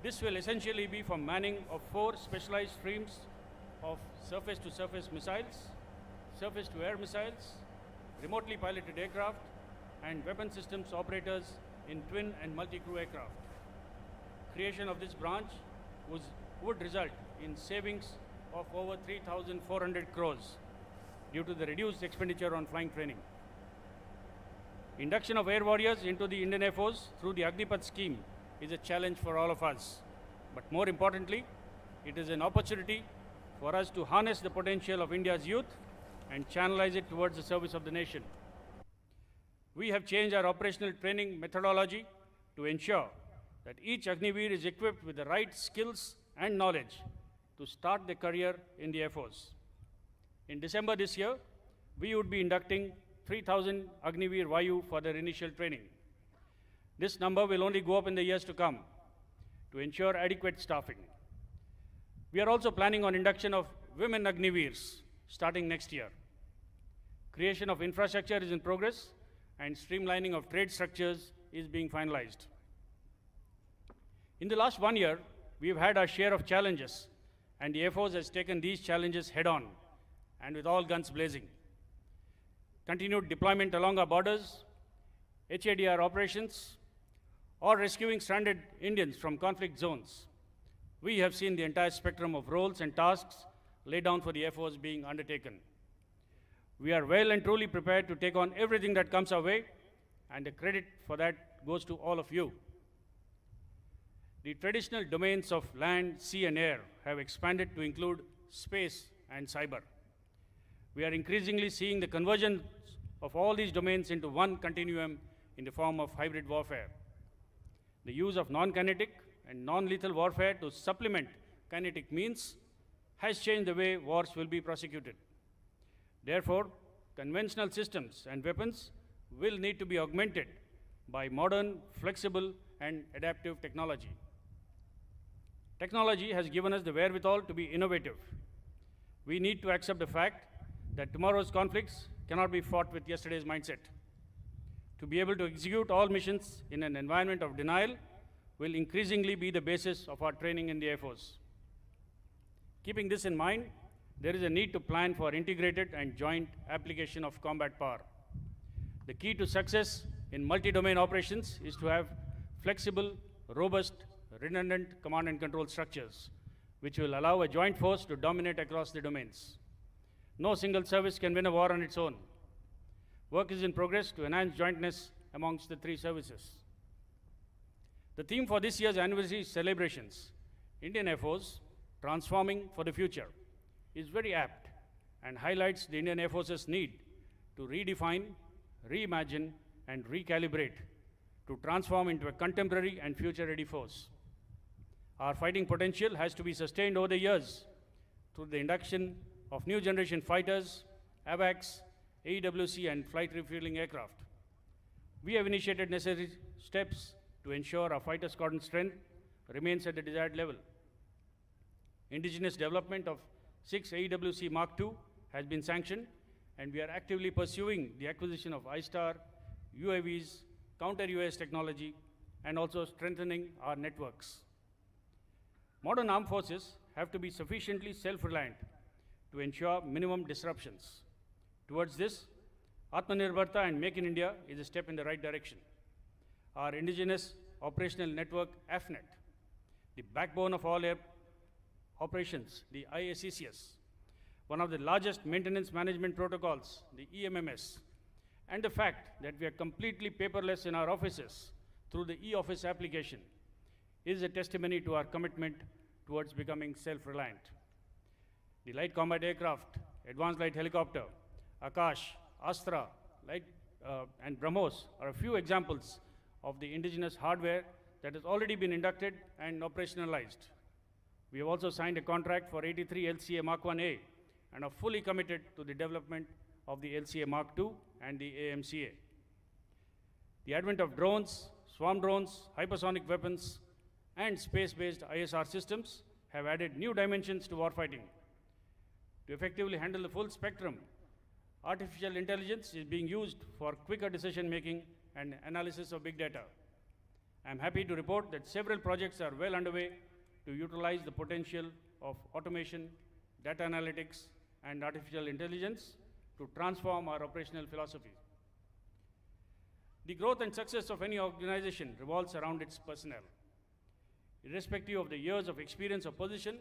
This will essentially be for manning of 4 specialized streams of surface-to-surface missiles, surface-to-air missiles, remotely piloted aircraft, and weapon systems operators in twin and multi-crew aircraft. Creation of this branch would result in savings of over 3,400 crores due to the reduced expenditure on flying training. Induction of Air Warriors into the Indian Air Force through the Agnipath scheme is a challenge for all of us. But more importantly, it is an opportunity for us to harness the potential of India's youth and channelize it towards the service of the nation. We have changed our operational training methodology to ensure that each Agniveer is equipped with the right skills and knowledge to start their career in the Air Force. In December this year, we would be inducting 3,000 Agniveer Vayu for their initial training. This number will only go up in the years to come to ensure adequate staffing. We are also planning on induction of women Agniveers starting next year. Creation of infrastructure is in progress, and streamlining of trade structures is being finalized. In the last 1 year, we have had our share of challenges, and the Air Force has taken these challenges head-on and with all guns blazing. Continued deployment along our borders, HADR operations, or rescuing stranded Indians from conflict zones. We have seen the entire spectrum of roles and tasks laid down for the Air Force being undertaken. We are well and truly prepared to take on everything that comes our way, and the credit for that goes to all of you. The traditional domains of land, sea, and air have expanded to include space and cyber. We are increasingly seeing the convergence of all these domains into one continuum in the form of hybrid warfare. The use of non-kinetic and non-lethal warfare to supplement kinetic means has changed the way wars will be prosecuted. Therefore, conventional systems and weapons will need to be augmented by modern, flexible, and adaptive technology. Technology has given us the wherewithal to be innovative. We need to accept the fact that tomorrow's conflicts cannot be fought with yesterday's mindset. To be able to execute all missions in an environment of denial will increasingly be the basis of our training in the Air Force. Keeping this in mind, there is a need to plan for integrated and joint application of combat power. The key to success in multi-domain operations is to have flexible, robust, redundant command and control structures, which will allow a joint force to dominate across the domains. No single service can win a war on its own. Work is in progress to enhance jointness amongst the 3 services. The theme for this year's anniversary celebrations, Indian Air Force, Transforming for the Future, is very apt and highlights the Indian Air Force's need to redefine, reimagine, and recalibrate to transform into a contemporary and future-ready force. Our fighting potential has to be sustained over the years through the induction of new generation fighters, AWACS, AEWC, and flight refueling aircraft. We have initiated necessary steps to ensure our fighter squadron strength remains at the desired level. Indigenous development of 6 AEWC Mark II has been sanctioned, and we are actively pursuing the acquisition of ISTAR, UAVs, counter-UAS technology, and also strengthening our networks. Modern armed forces have to be sufficiently self-reliant to ensure minimum disruptions. Towards this, Atmanirbharta and Make in India is a step in the right direction. Our indigenous operational network, AFNET, the backbone of all air operations, the IACCS, one of the largest maintenance management protocols, the EMMS, and the fact that we are completely paperless in our offices through the e-office application is a testimony to our commitment towards becoming self-reliant. The light combat aircraft, advanced light helicopter, Akash, Astra, and BrahMos are a few examples of the indigenous hardware that has already been inducted and operationalized. We have also signed a contract for 83 LCA Mark 1A and are fully committed to the development of the LCA Mark II and the AMCA. The advent of drones, swarm drones, hypersonic weapons, and space-based ISR systems have added new dimensions to warfighting. To effectively handle the full spectrum, artificial intelligence is being used for quicker decision-making and analysis of big data. I am happy to report that several projects are well underway to utilize the potential of automation, data analytics, and artificial intelligence to transform our operational philosophy. The growth and success of any organization revolves around its personnel. Irrespective of the years of experience or position,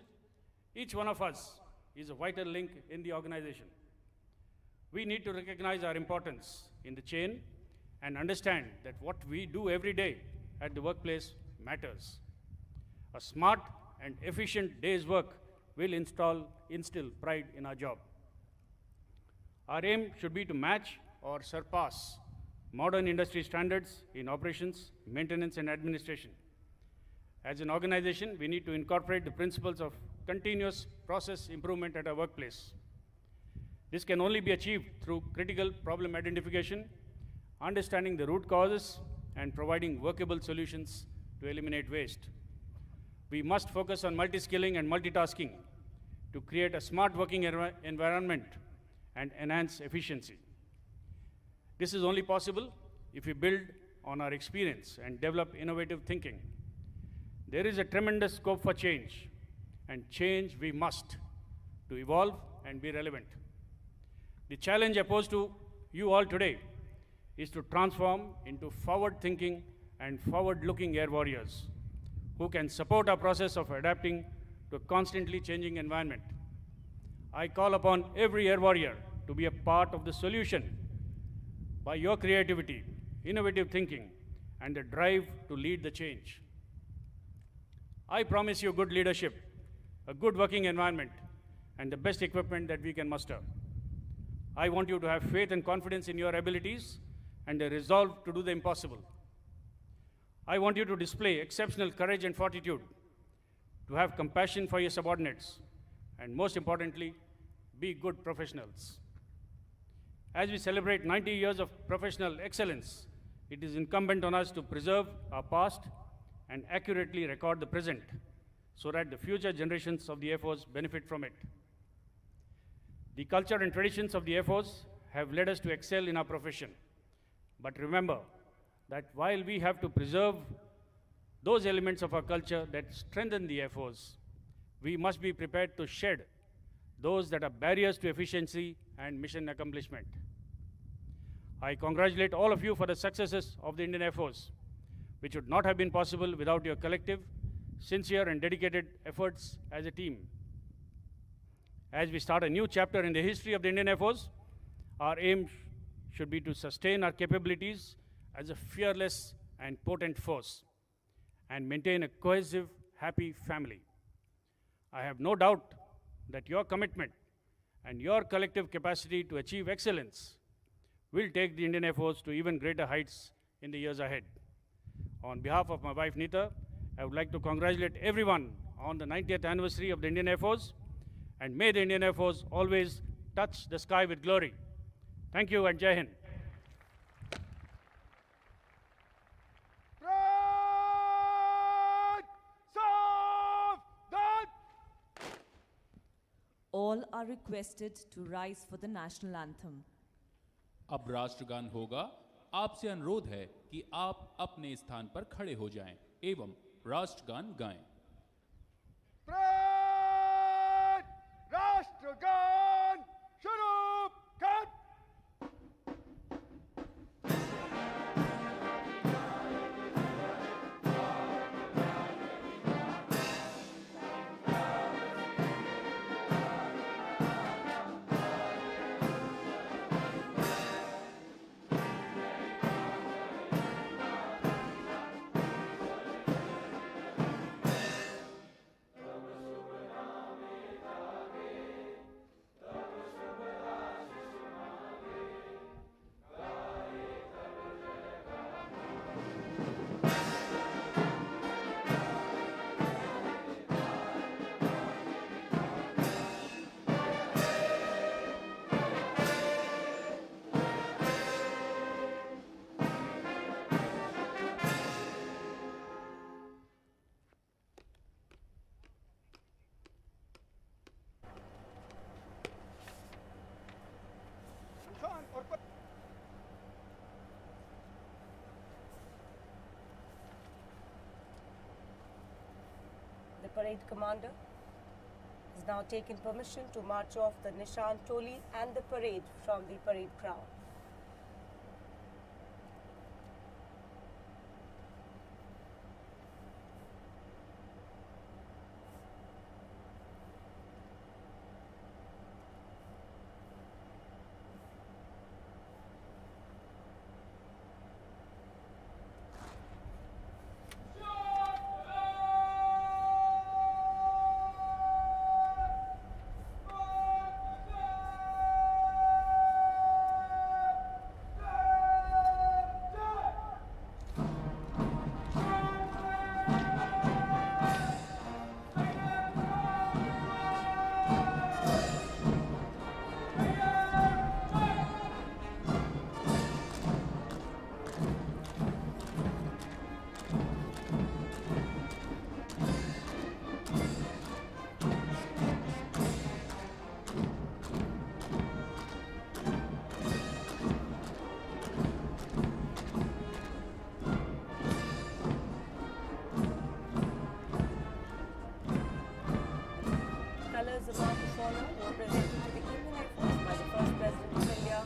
each one of us is a vital link in the organization. We need to recognize our importance in the chain and understand that what we do every day at the workplace matters. A smart and efficient day's work will instill pride in our job. Our aim should be to match or surpass modern industry standards in operations, maintenance, and administration. As an organization, we need to incorporate the principles of continuous process improvement at our workplace. This can only be achieved through critical problem identification, understanding the root causes, and providing workable solutions to eliminate waste. We must focus on multi-skilling and multitasking to create a smart working environment and enhance efficiency. This is only possible if we build on our experience and develop innovative thinking. There is a tremendous scope for change, and change we must to evolve and be relevant. The challenge I pose to you all today is to transform into forward-thinking and forward-looking air warriors who can support our process of adapting to a constantly changing environment. I call upon every air warrior to be a part of the solution by your creativity, innovative thinking, and the drive to lead the change. I promise you good leadership, a good working environment, and the best equipment that we can muster. I want you to have faith and confidence in your abilities and a resolve to do the impossible. I want you to display exceptional courage and fortitude, to have compassion for your subordinates, and most importantly, be good professionals. As we celebrate 90 years of professional excellence, it is incumbent on us to preserve our past and accurately record the present so that the future generations of the Air Force benefit from it. The culture and traditions of the Air Force have led us to excel in our profession. But remember that while we have to preserve those elements of our culture that strengthen the Air Force, we must be prepared to shed those that are barriers to efficiency and mission accomplishment. I congratulate all of you for the successes of the Indian Air Force, which would not have been possible without your collective, sincere, and dedicated efforts as a team. As we start a new chapter in the history of the Indian Air Force, our aim should be to sustain our capabilities as a fearless and potent force and maintain a cohesive, happy family. I have no doubt that your commitment and your collective capacity to achieve excellence will take the Indian Air Force to even greater heights in the years ahead. On behalf of my wife Neeta, I would like to congratulate everyone on the 90th anniversary of the Indian Air Force, and may the Indian Air Force always touch the sky with glory. Thank you and Jai Hind. All are requested to rise for the national anthem. अब राष्ट्रगान होगा। आपसे अनुरोध है कि आप अपने स्थान पर खड़े हो जाएं एवं राष्ट्रगान गाएं। राष्ट्रगान शुरू कर। parade commander, has now taken permission to march off the Nishan Toli and the parade from the parade ground. Colours of mark of honor were presented to the Indian Air Force by the first President of India,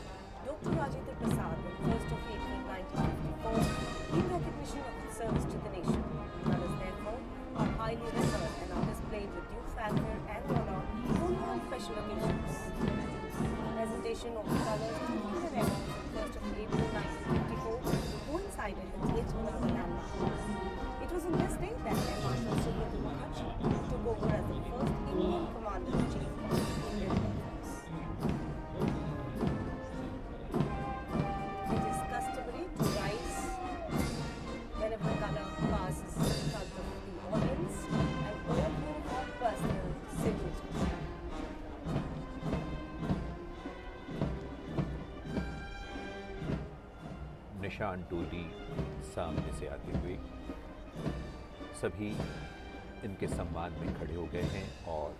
Dr. Rajendra Prasad, on 1st of April 1954, in recognition of its service to the nation. Colours, therefore, are highly revered and are displayed with due fanfare and honor only on special occasions. The presentation of the colours to the Indian Air Force on 1st of April 1954 coincided with yet another landmark. It was on this day that Air Marshal Subrata Mukherjee took over as the first Indian Commander-in-Chief of the Indian Air Force. It is customary to rise whenever the colour passes in front of the audience and all uniform personnel salute. निशान टोली सामने से आते हुए सभी इनके सम्मान में खड़े हो गए हैं और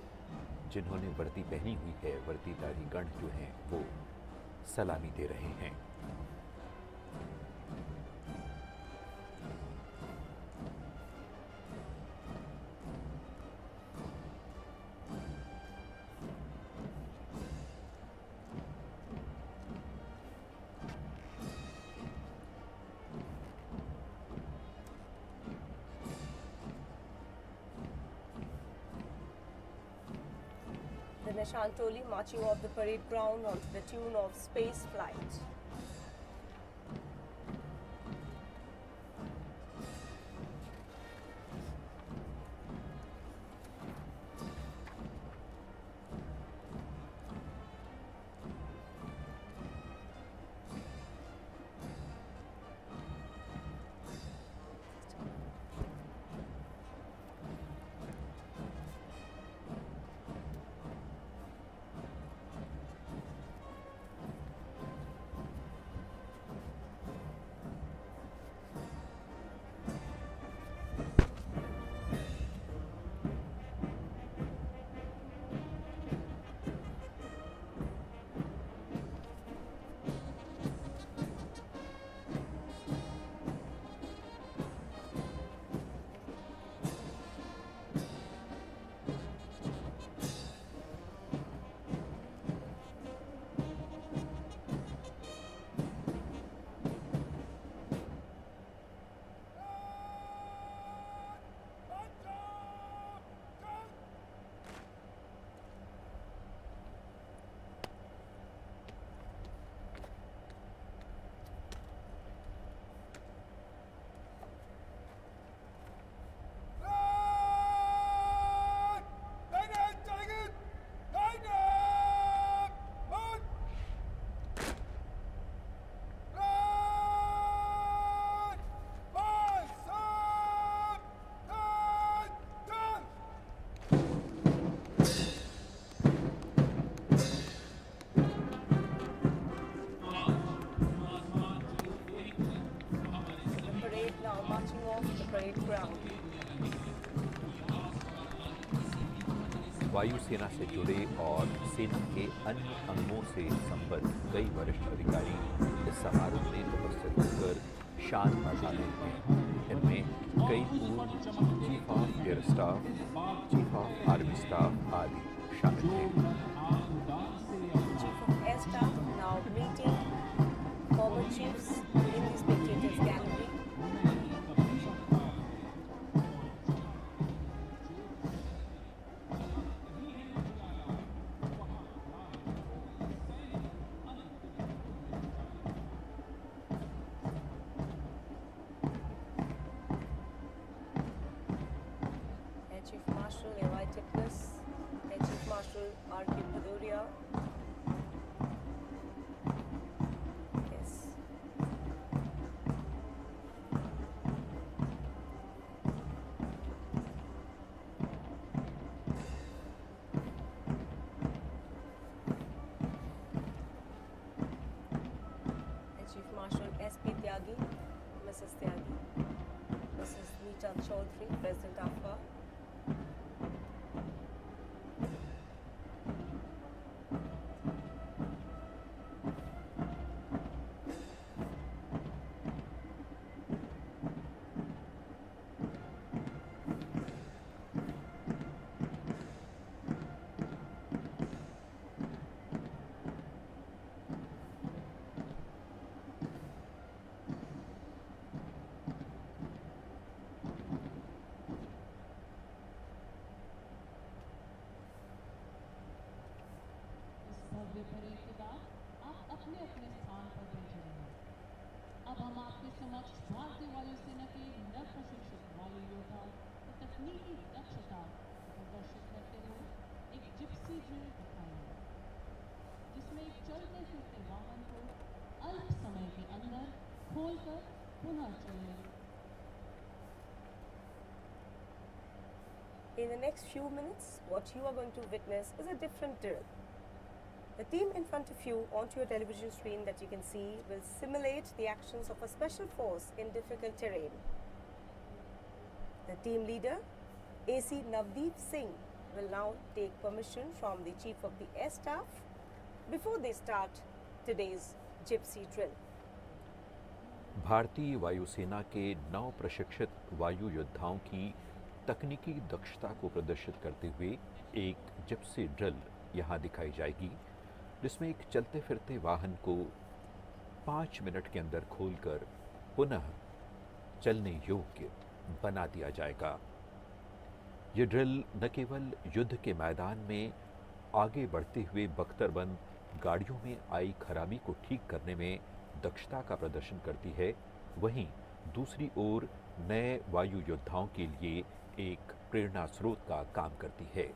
जिन्होंने वर्दी पहनी हुई है, वर्दीधारी गण जो हैं वो सलामी दे रहे हैं। The Nishan Toli marching off the parade ground onto the tune of Space Flight. वायुसेना से जुड़े और सेना के अन्य अंगों से संबद्ध कई वरिष्ठ अधिकारी इस समारोह में उपस्थित होकर शान बढ़ा रहे हैं। इनमें कई पूर्व chief of air staff, chief of army staff आदि शामिल थे। Chief of Air Staff now meeting former chiefs in the spectators gallery. Air Chief Marshal A.Y. Tipnis, Air Chief Marshal R.K. Bhadoria. Yes. Air Chief Marshal S.P. Tyagi, Mrs. Tyagi, Mrs. Neeta Chaudhary, President AFA. इस भव्य parade के बाद आप अपने अपने स्थान पर बैठे रहें। अब हम आपके समक्ष भारतीय वायुसेना के नव प्रशिक्षित वायु योद्धा की तकनीकी दक्षता को प्रदर्शित करते हुए एक जिप्सी ड्रिल दिखाएंगे, जिसमें एक चलते फिरते वाहन को अल्प समय के अंदर खोलकर पुनः चलने। In the next few minutes, what you are going to witness is a different drill. The team in front of you onto your television screen that you can see will simulate the actions of a special force in difficult terrain. The team leader, AC Navdeep Singh, will now take permission from the Chief of the Air Staff before they start today's gypsy drill. भारतीय वायुसेना के नव प्रशिक्षित वायु योद्धाओं की तकनीकी दक्षता को प्रदर्शित करते हुए एक जिप्सी ड्रिल यहाँ दिखाई जाएगी, जिसमें एक चलते फिरते वाहन को 5 मिनट के अंदर खोलकर पुनः चलने योग्य बना दिया जाएगा। ये ड्रिल न केवल युद्ध के मैदान में आगे बढ़ते हुए बख्तरबंद गाड़ियों में आई खराबी को ठीक करने में दक्षता का प्रदर्शन करती है, वहीं दूसरी ओर नए वायु योद्धाओं के लिए एक प्रेरणा स्रोत का काम करती है।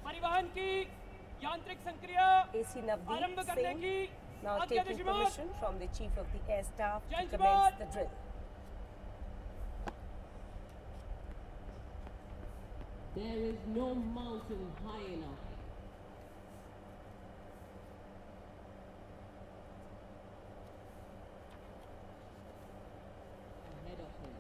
परिवहन की यांत्रिक संक्रिया AC आरंभ Navdeep करने Singh की now आज्ञा taking दीजिए। permission from the Chief of the Air Staff to Gentlemen. commence the drill. There is no mountain high enough. Ahead of him.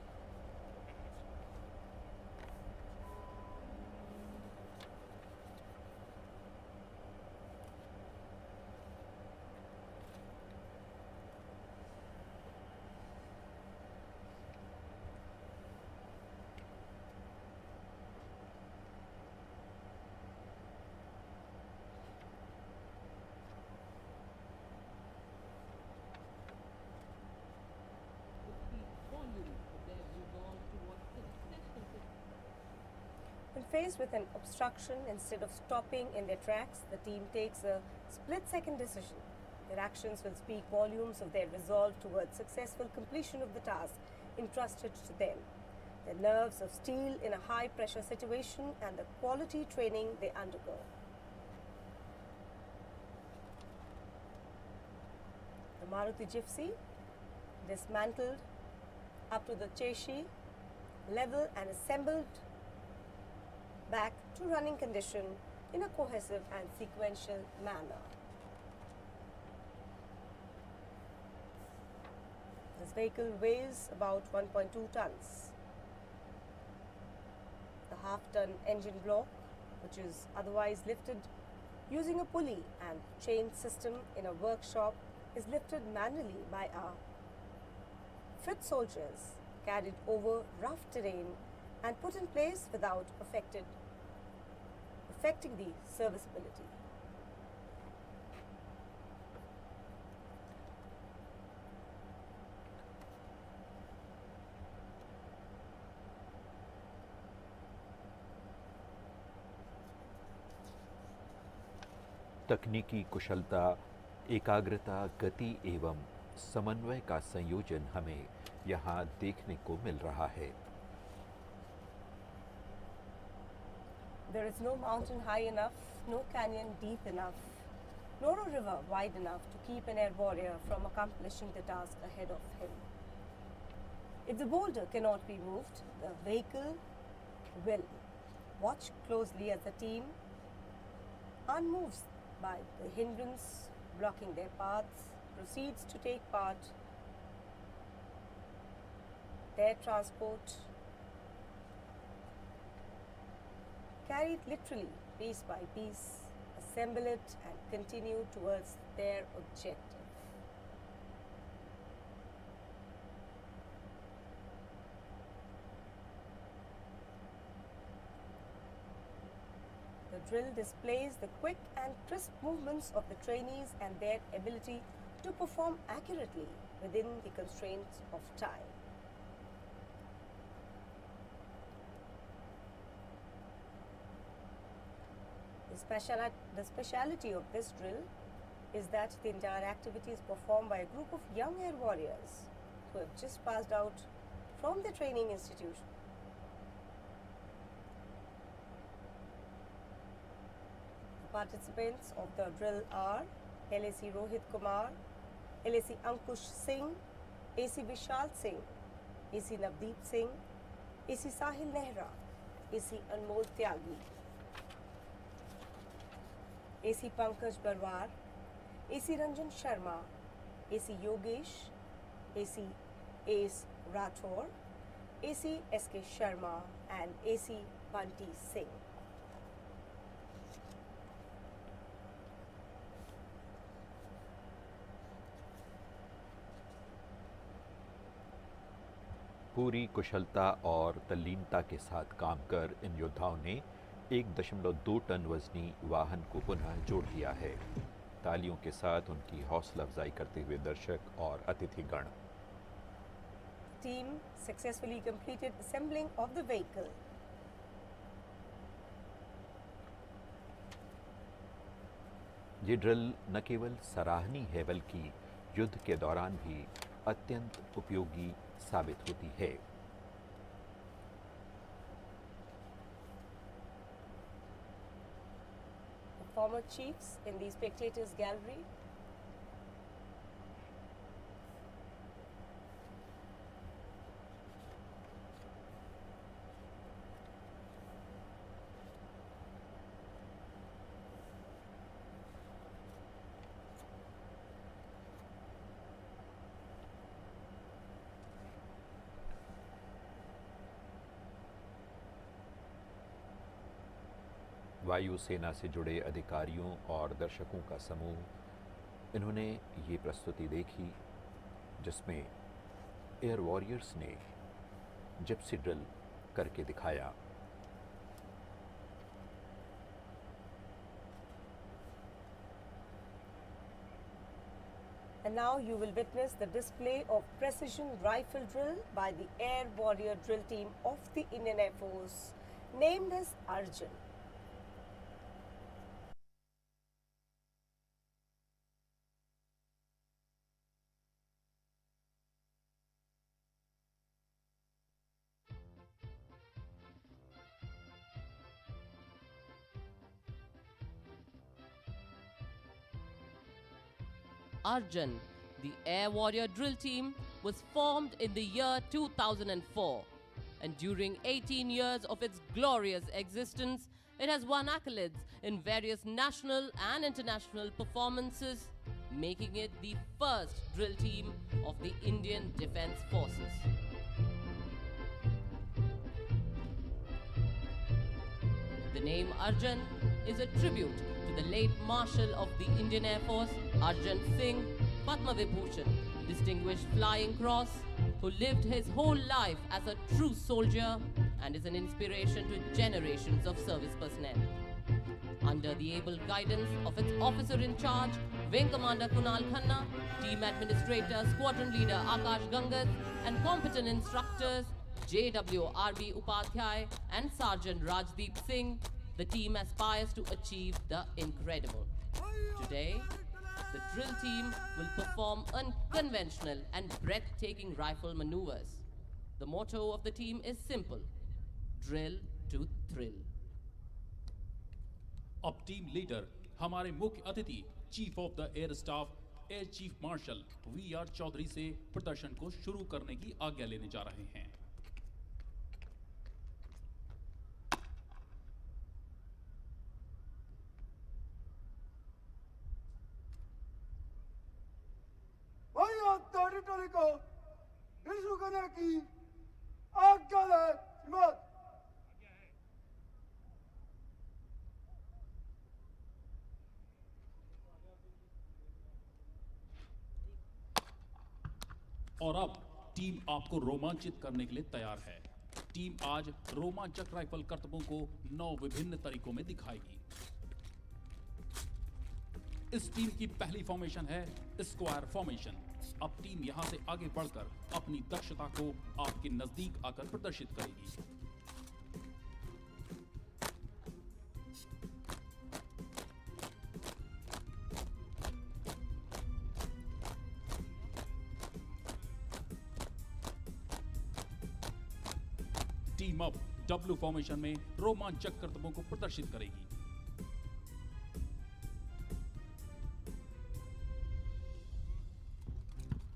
When faced with an obstruction, instead of stopping in their tracks, the team takes a split-second decision. Their actions will speak volumes of their resolve towards successful completion of the task entrusted to them. Their nerves of steel in a high-pressure situation and the quality training they undergo. The Maruti Gypsy, dismantled up to the chassis level and assembled back to running condition in a cohesive and sequential manner. This vehicle weighs about 1.2 tons. The half-ton engine block, which is otherwise lifted using a pulley and chain system in a workshop, is lifted manually by our fit soldiers, carried over rough terrain and put in place without affecting the serviceability. तकनीकी कुशलता, एकाग्रता, गति एवं समन्वय का संयोजन हमें यहाँ देखने को मिल रहा है। There is no mountain high enough, no canyon deep enough, nor a river wide enough to keep an air warrior from accomplishing the task ahead of him. If the boulder cannot be moved, the vehicle will. Watch closely as the team unmoves by the hindrance blocking their paths, proceeds to take part their transport, carry it literally piece by piece, assemble it and continue towards their objective. The drill displays the quick and crisp movements of the trainees and their ability to perform accurately within the constraints of time. The speciality of this drill is that the entire activity is performed by a group of young air warriors who have just passed out from the training institution. The participants of the drill are LAC Rohit Kumar, LAC Ankush Singh, AC Vishal Singh, AC Navdeep Singh, AC Sahil Nehra, AC Anmol Tyagi, AC Pankaj Barwar, AC Ranjan Sharma, AC Yogesh, AC Ace Rathore, AC SK Sharma and AC Bunty Singh. पूरी कुशलता और तल्लीनता के साथ काम कर इन योद्धाओं ने 1.2 टन वजनी वाहन को पुनः जोड़ दिया है। तालियों के साथ उनकी हौसला अफजाई करते हुए दर्शक और अतिथिगण। Team successfully completed assembling of the vehicle. ये ड्रिल न केवल सराहनीय है बल्कि युद्ध के दौरान भी अत्यंत उपयोगी साबित होती है। Former chiefs in the spectators gallery. वायुसेना से जुड़े अधिकारियों और दर्शकों का समूह, इन्होंने ये प्रस्तुति देखी जिसमें एयर वॉरियर्स ने जिप्सी ड्रिल करके दिखाया। And now you will witness the display of precision rifle drill by the Air Warrior drill team of the Indian Air Force, named as Arjun. Arjun, the Air Warrior drill team, was formed in the year 2004, and during 18 years of its glorious existence, it has won accolades in various national and international performances, making it the first drill team of the Indian Defence Forces. The name Arjun is a tribute to the late Marshal of the Indian Air Force, Arjun Singh, Padma Vibhushan, Distinguished Flying Cross, who lived his whole life as a true soldier and is an inspiration to generations of service personnel. Under the able guidance of its officer in charge, Wing Commander Kunal Khanna, Team Administrator, Squadron Leader Akash Gangat, and competent instructors JWRB Upadhyay and Sergeant Rajdeep Singh, the team aspires to achieve the incredible. Today, the drill team will perform unconventional and breathtaking rifle maneuvers. The motto of the team is simple: drill to thrill. अब team leader हमारे मुख्य अतिथि chief of the air staff air chief marshal V R. Chaudhari से प्रदर्शन को शुरू करने की आज्ञा लेने जा रहे हैं। टेरिटरी को इशू करने की आज्ञा है श्रीमान। और अब टीम आपको रोमांचित करने के लिए तैयार है। टीम आज रोमांचक राइफल करतबों को 9 विभिन्न तरीकों में दिखाएगी। इस टीम की पहली फॉर्मेशन है स्क्वायर फॉर्मेशन। अब टीम यहां से आगे बढ़कर अपनी दक्षता को आपके नजदीक आकर प्रदर्शित करेगी। टीम अब डब्ल्यू फॉर्मेशन में रोमांचक करतबों को प्रदर्शित करेगी।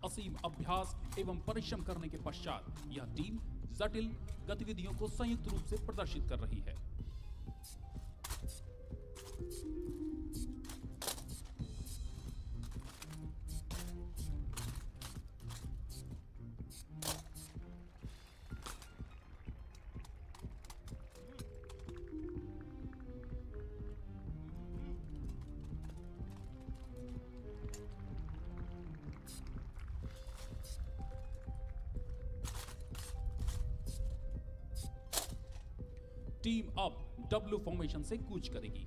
असीम अभ्यास एवं परिश्रम करने के पश्चात यह टीम जटिल गतिविधियों को संयुक्त रूप से प्रदर्शित कर रही है। टीम अब डब्ल्यू फॉर्मेशन से कूच करेगी।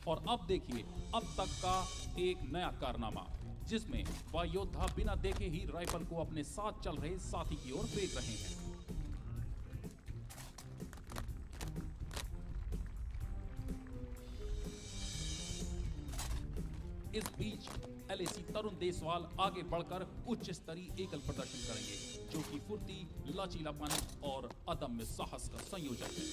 और अब देखिए अब तक का एक नया कारनामा, जिसमें वायुयोद्धा बिना देखे ही राइफल को अपने साथ चल रहे साथी की ओर फेंक रहे हैं। इस बीच एलएसी तरुण देसवाल आगे बढ़कर उच्च स्तरीय एकल प्रदर्शन करेंगे, जो कि फुर्ती, लचीलापन और अदम्य साहस का संयोजन है।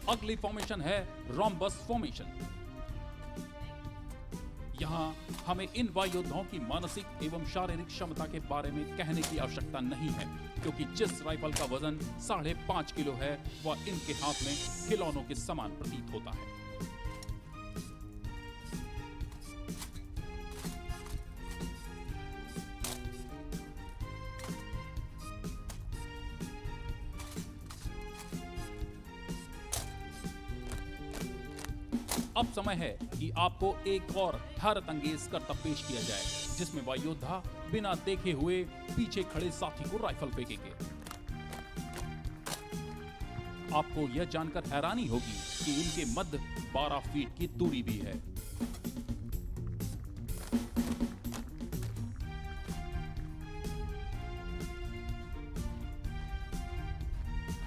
अगली फॉर्मेशन है रोम्बस फॉर्मेशन। यहाँ हमें इन वायुयोद्धाओं की मानसिक एवं शारीरिक क्षमता के बारे में कहने की आवश्यकता नहीं है, क्योंकि जिस राइफल का वजन 5.5 किलो है वह इनके हाथ में खिलौनों के समान प्रतीत होता है। अब समय है कि आपको एक और हैरत अंगेज करतब पेश किया जाए, जिसमें वायुयोद्धा बिना देखे हुए पीछे खड़े साथी को राइफल फेंकेंगे। आपको यह जानकर हैरानी होगी कि इनके मध्य 12 फीट की दूरी भी है।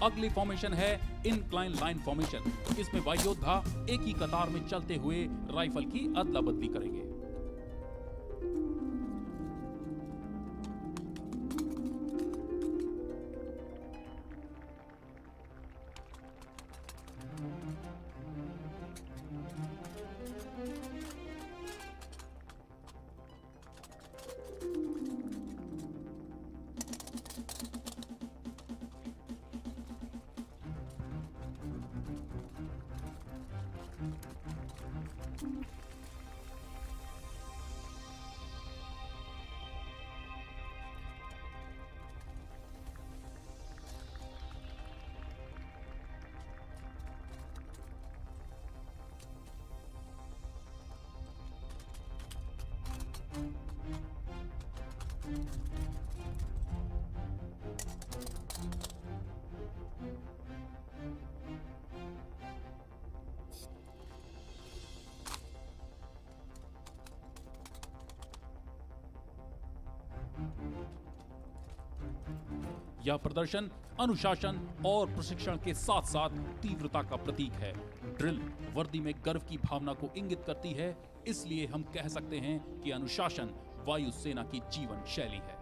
अगली फॉर्मेशन है इनक्लाइन लाइन फॉर्मेशन। इसमें वायुयोद्धा एक ही कतार में चलते हुए राइफल की अदला बदली करेंगे। यह प्रदर्शन अनुशासन और प्रशिक्षण के साथ साथ तीव्रता का प्रतीक है। ड्रिल वर्दी में गर्व की भावना को इंगित करती है, इसलिए हम कह सकते हैं कि अनुशासन वायुसेना की जीवन शैली है।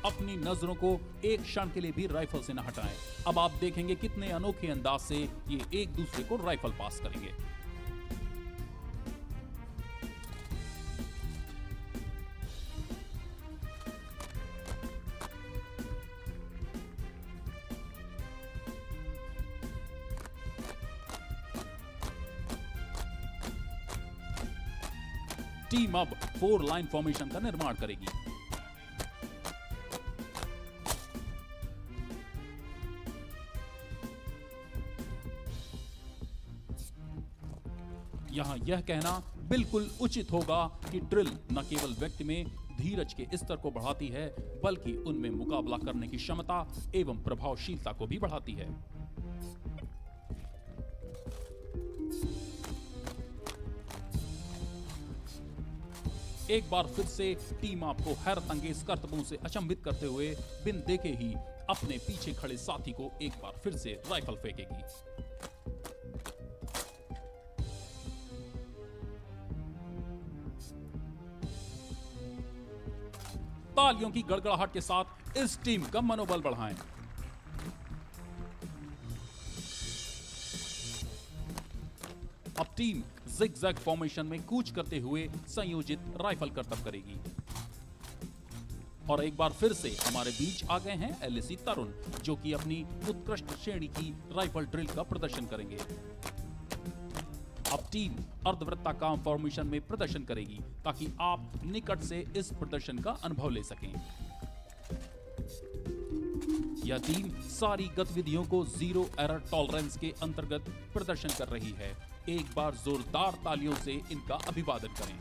अपनी नजरों को एक क्षण के लिए भी राइफल से न हटाएं। अब आप देखेंगे कितने अनोखे अंदाज से ये एक दूसरे को राइफल पास करेंगे। टीम अब 4 लाइन फॉर्मेशन का निर्माण करेगी। यहाँ यह कहना बिल्कुल उचित होगा कि ड्रिल न केवल व्यक्ति में धीरज के स्तर को बढ़ाती है, बल्कि उनमें मुकाबला करने की क्षमता एवं प्रभावशीलता को भी बढ़ाती है। एक बार फिर से टीम आपको हैरत अंगेज करतबों से अचंभित करते हुए बिन देखे ही अपने पीछे खड़े साथी को एक बार फिर से राइफल फेंकेगी। तालियों की गड़गड़ाहट के साथ इस टीम का मनोबल बढ़ाएं। अब टीम जिगजैग फॉर्मेशन में कूच करते हुए संयोजित राइफल करतब करेगी। और एक बार फिर से हमारे बीच आ गए हैं एलएसी तरुण, जो कि अपनी उत्कृष्ट श्रेणी की राइफल ड्रिल का प्रदर्शन करेंगे। अब टीम अर्धवृत्ताकार फॉर्मेशन में प्रदर्शन करेगी ताकि आप निकट से इस प्रदर्शन का अनुभव ले सकें। यह टीम सारी गतिविधियों को जीरो एरर टॉलरेंस के अंतर्गत प्रदर्शन कर रही है। एक बार जोरदार तालियों से इनका अभिवादन करें।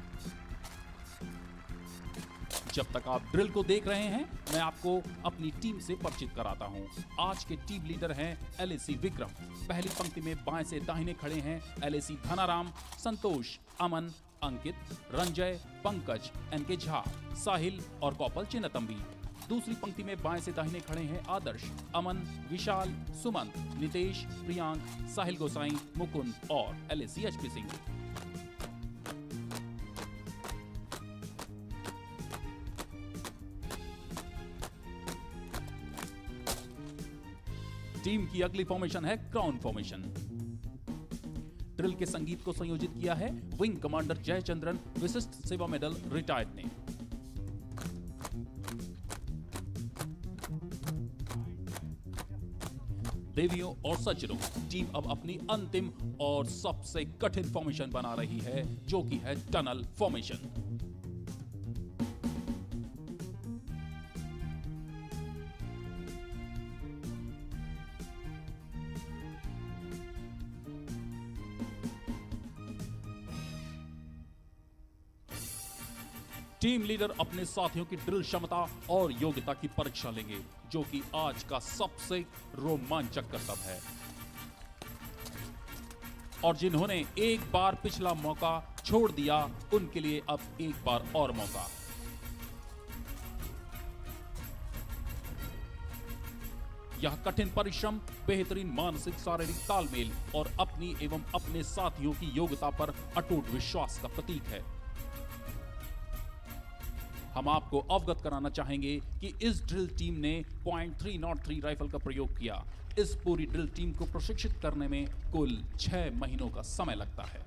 जब तक आप ड्रिल को देख रहे हैं, मैं आपको अपनी टीम से परिचित कराता हूं। आज के टीम लीडर हैं एलएसी विक्रम। पहली पंक्ति में बाएं से दाहिने खड़े हैं एलएसी धनाराम, संतोष, अमन, अंकित, रंजय, पंकज, एनके झा, साहिल और कौपल चिन्नतंबी। दूसरी पंक्ति में बाएं से दाहिने खड़े हैं आदर्श, अमन, विशाल, सुमंत, नितेश, प्रियांक, साहिल गोसाई, मुकुंद और एलएसी एचपी सिंह। टीम की अगली फॉर्मेशन है क्राउन फॉर्मेशन। ड्रिल के संगीत को संयोजित किया है विंग कमांडर जयचंद्रन, विशिष्ट सेवा मेडल, रिटायर्ड ने। देवियों और सज्जनों, टीम अब अपनी अंतिम और सबसे कठिन फॉर्मेशन बना रही है, जो कि है टनल फॉर्मेशन। टीम लीडर अपने साथियों की ड्रिल क्षमता और योग्यता की परीक्षा लेंगे, जो कि आज का सबसे रोमांचक करतब है। और जिन्होंने एक बार पिछला मौका छोड़ दिया, उनके लिए अब एक बार और मौका। यह कठिन परिश्रम, बेहतरीन मानसिक शारीरिक तालमेल और अपनी एवं अपने साथियों की योग्यता पर अटूट विश्वास का प्रतीक है। हम आपको अवगत कराना चाहेंगे कि इस ड्रिल टीम ने .303 राइफल का प्रयोग किया। इस पूरी ड्रिल टीम को प्रशिक्षित करने में कुल 6 महीनों का समय लगता है।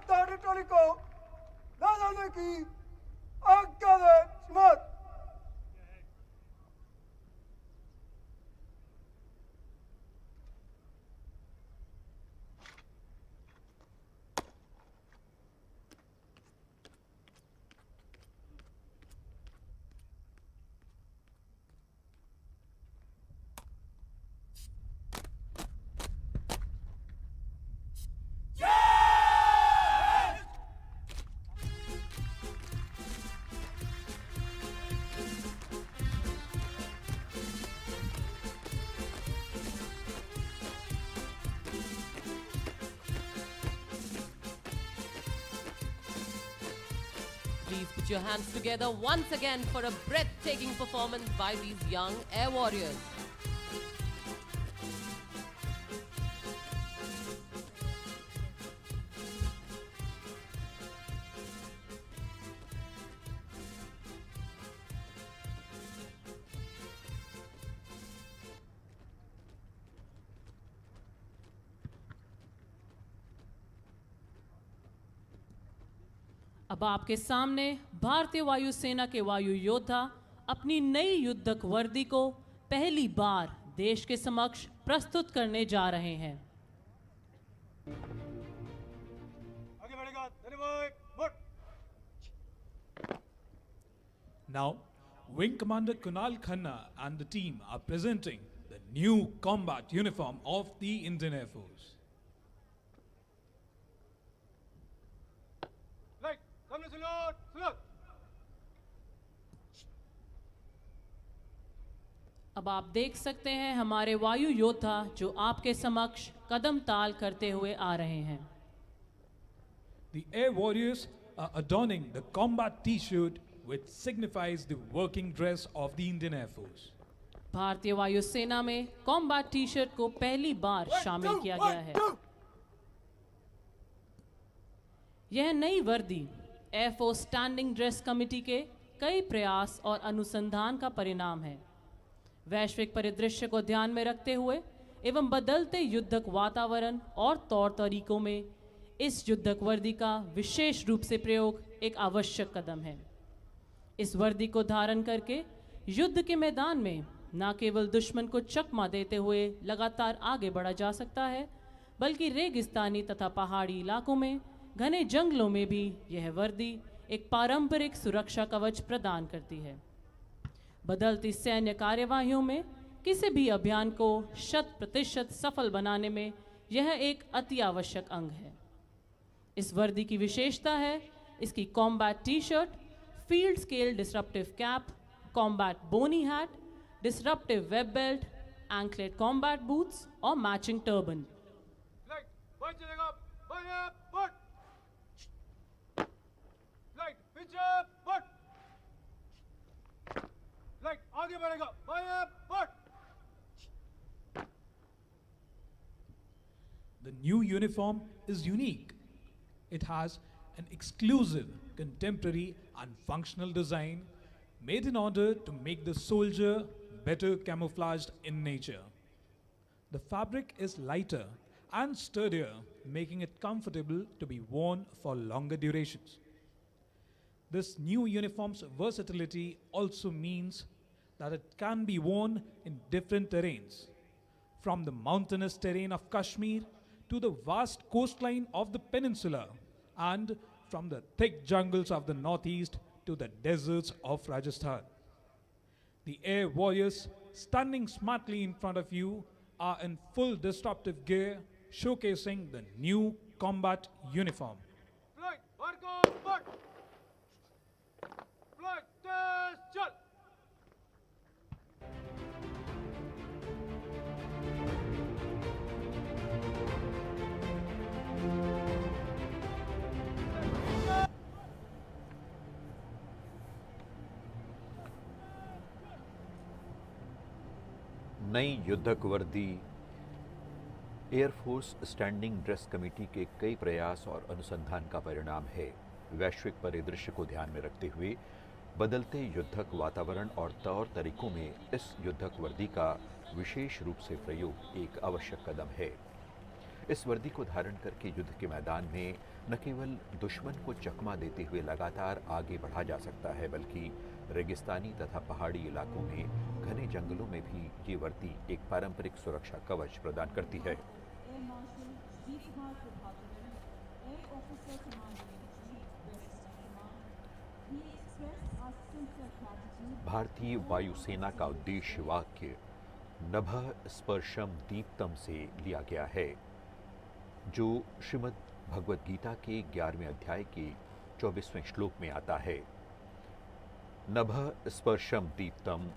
टेरिटरी को न जाने की आज्ञा दे मत। Please put your hands together once again for a breathtaking performance by these young air warriors. अब आपके सामने भारतीय वायुसेना के वायु योद्धा अपनी नई युद्धक वर्दी को पहली बार देश के समक्ष प्रस्तुत करने जा रहे हैं। आगे बढ़ेगा, धन्यवाद, मुड़। Now, Wing Commander Kunal Khanna and the team are presenting the new combat uniform of the Indian Air Force. Right, सामने सलूट, सलूट। अब आप देख सकते हैं हमारे वायु योद्धा जो आपके समक्ष कदम ताल करते हुए आ रहे हैं। The Air Warriors are adorning the combat T-shirt which signifies the working dress of the Indian Air Force. भारतीय वायुसेना में कॉम्बैट टी शर्ट को पहली बार शामिल किया गया है। यह नई वर्दी एयरफोर्स स्टैंडिंग ड्रेस कमेटी के कई प्रयास और अनुसंधान का परिणाम है। वैश्विक परिदृश्य को ध्यान में रखते हुए एवं बदलते युद्धक वातावरण और तौर तरीकों में इस युद्धक वर्दी का विशेष रूप से प्रयोग एक आवश्यक कदम है। इस वर्दी को धारण करके युद्ध के मैदान में न केवल दुश्मन को चकमा देते हुए लगातार आगे बढ़ा जा सकता है, बल्कि रेगिस्तानी तथा पहाड़ी इलाकों में घने जंगलों में भी यह वर्दी एक पारंपरिक सुरक्षा कवच प्रदान करती है। बदलती सैन्य कार्यवाहियों में किसी भी अभियान को 100% सफल बनाने में यह एक अति आवश्यक अंग है। इस वर्दी की विशेषता है इसकी combat T shirt, field scale disruptive cap, combat boonie hat, disruptive web belt, anklet combat boots और मैचिंग टर्बन। Right, बढ़ चलेगा, बढ़िया, बढ़। Right, पीछे, बढ़। Right, आगे बढ़ेगा, बढ़िया, बढ़। The new uniform is unique. It has an exclusive, contemporary and functional design made in order to make the soldier better camouflaged in nature. The fabric is lighter and sturdier, making it comfortable to be worn for longer durations. This new uniform's versatility also means that it can be worn in different terrains, from the mountainous terrain of Kashmir to the vast coastline of the peninsula, and from the thick jungles of the northeast to the deserts of Rajasthan. The air warriors standing smartly in front of you are in full disruptive gear, showcasing the new combat uniform. Right, बढ़, बढ़। Right, test, चल। नई युद्धक वर्दी air force standing dress committee के कई प्रयास और अनुसंधान का परिणाम है। वैश्विक परिदृश्य को ध्यान में रखते हुए बदलते युद्धक वातावरण और तौर तरीकों में इस युद्धक वर्दी का विशेष रूप से प्रयोग एक आवश्यक कदम है। इस वर्दी को धारण करके युद्ध के मैदान में न केवल दुश्मन को चकमा देते हुए लगातार आगे बढ़ा जा सकता है, बल्कि रेगिस्तानी तथा पहाड़ी इलाकों में घने जंगलों में भी ये वर्दी एक पारंपरिक सुरक्षा कवच प्रदान करती है। भारतीय वायुसेना का उद्देश्य वाक्य नभः स्पर्शम दीप्तम से लिया गया है, जो श्रीमद् भगवद गीता के 11वें अध्याय के 24वें श्लोक में आता है। नभः स्पर्शम दीप्तम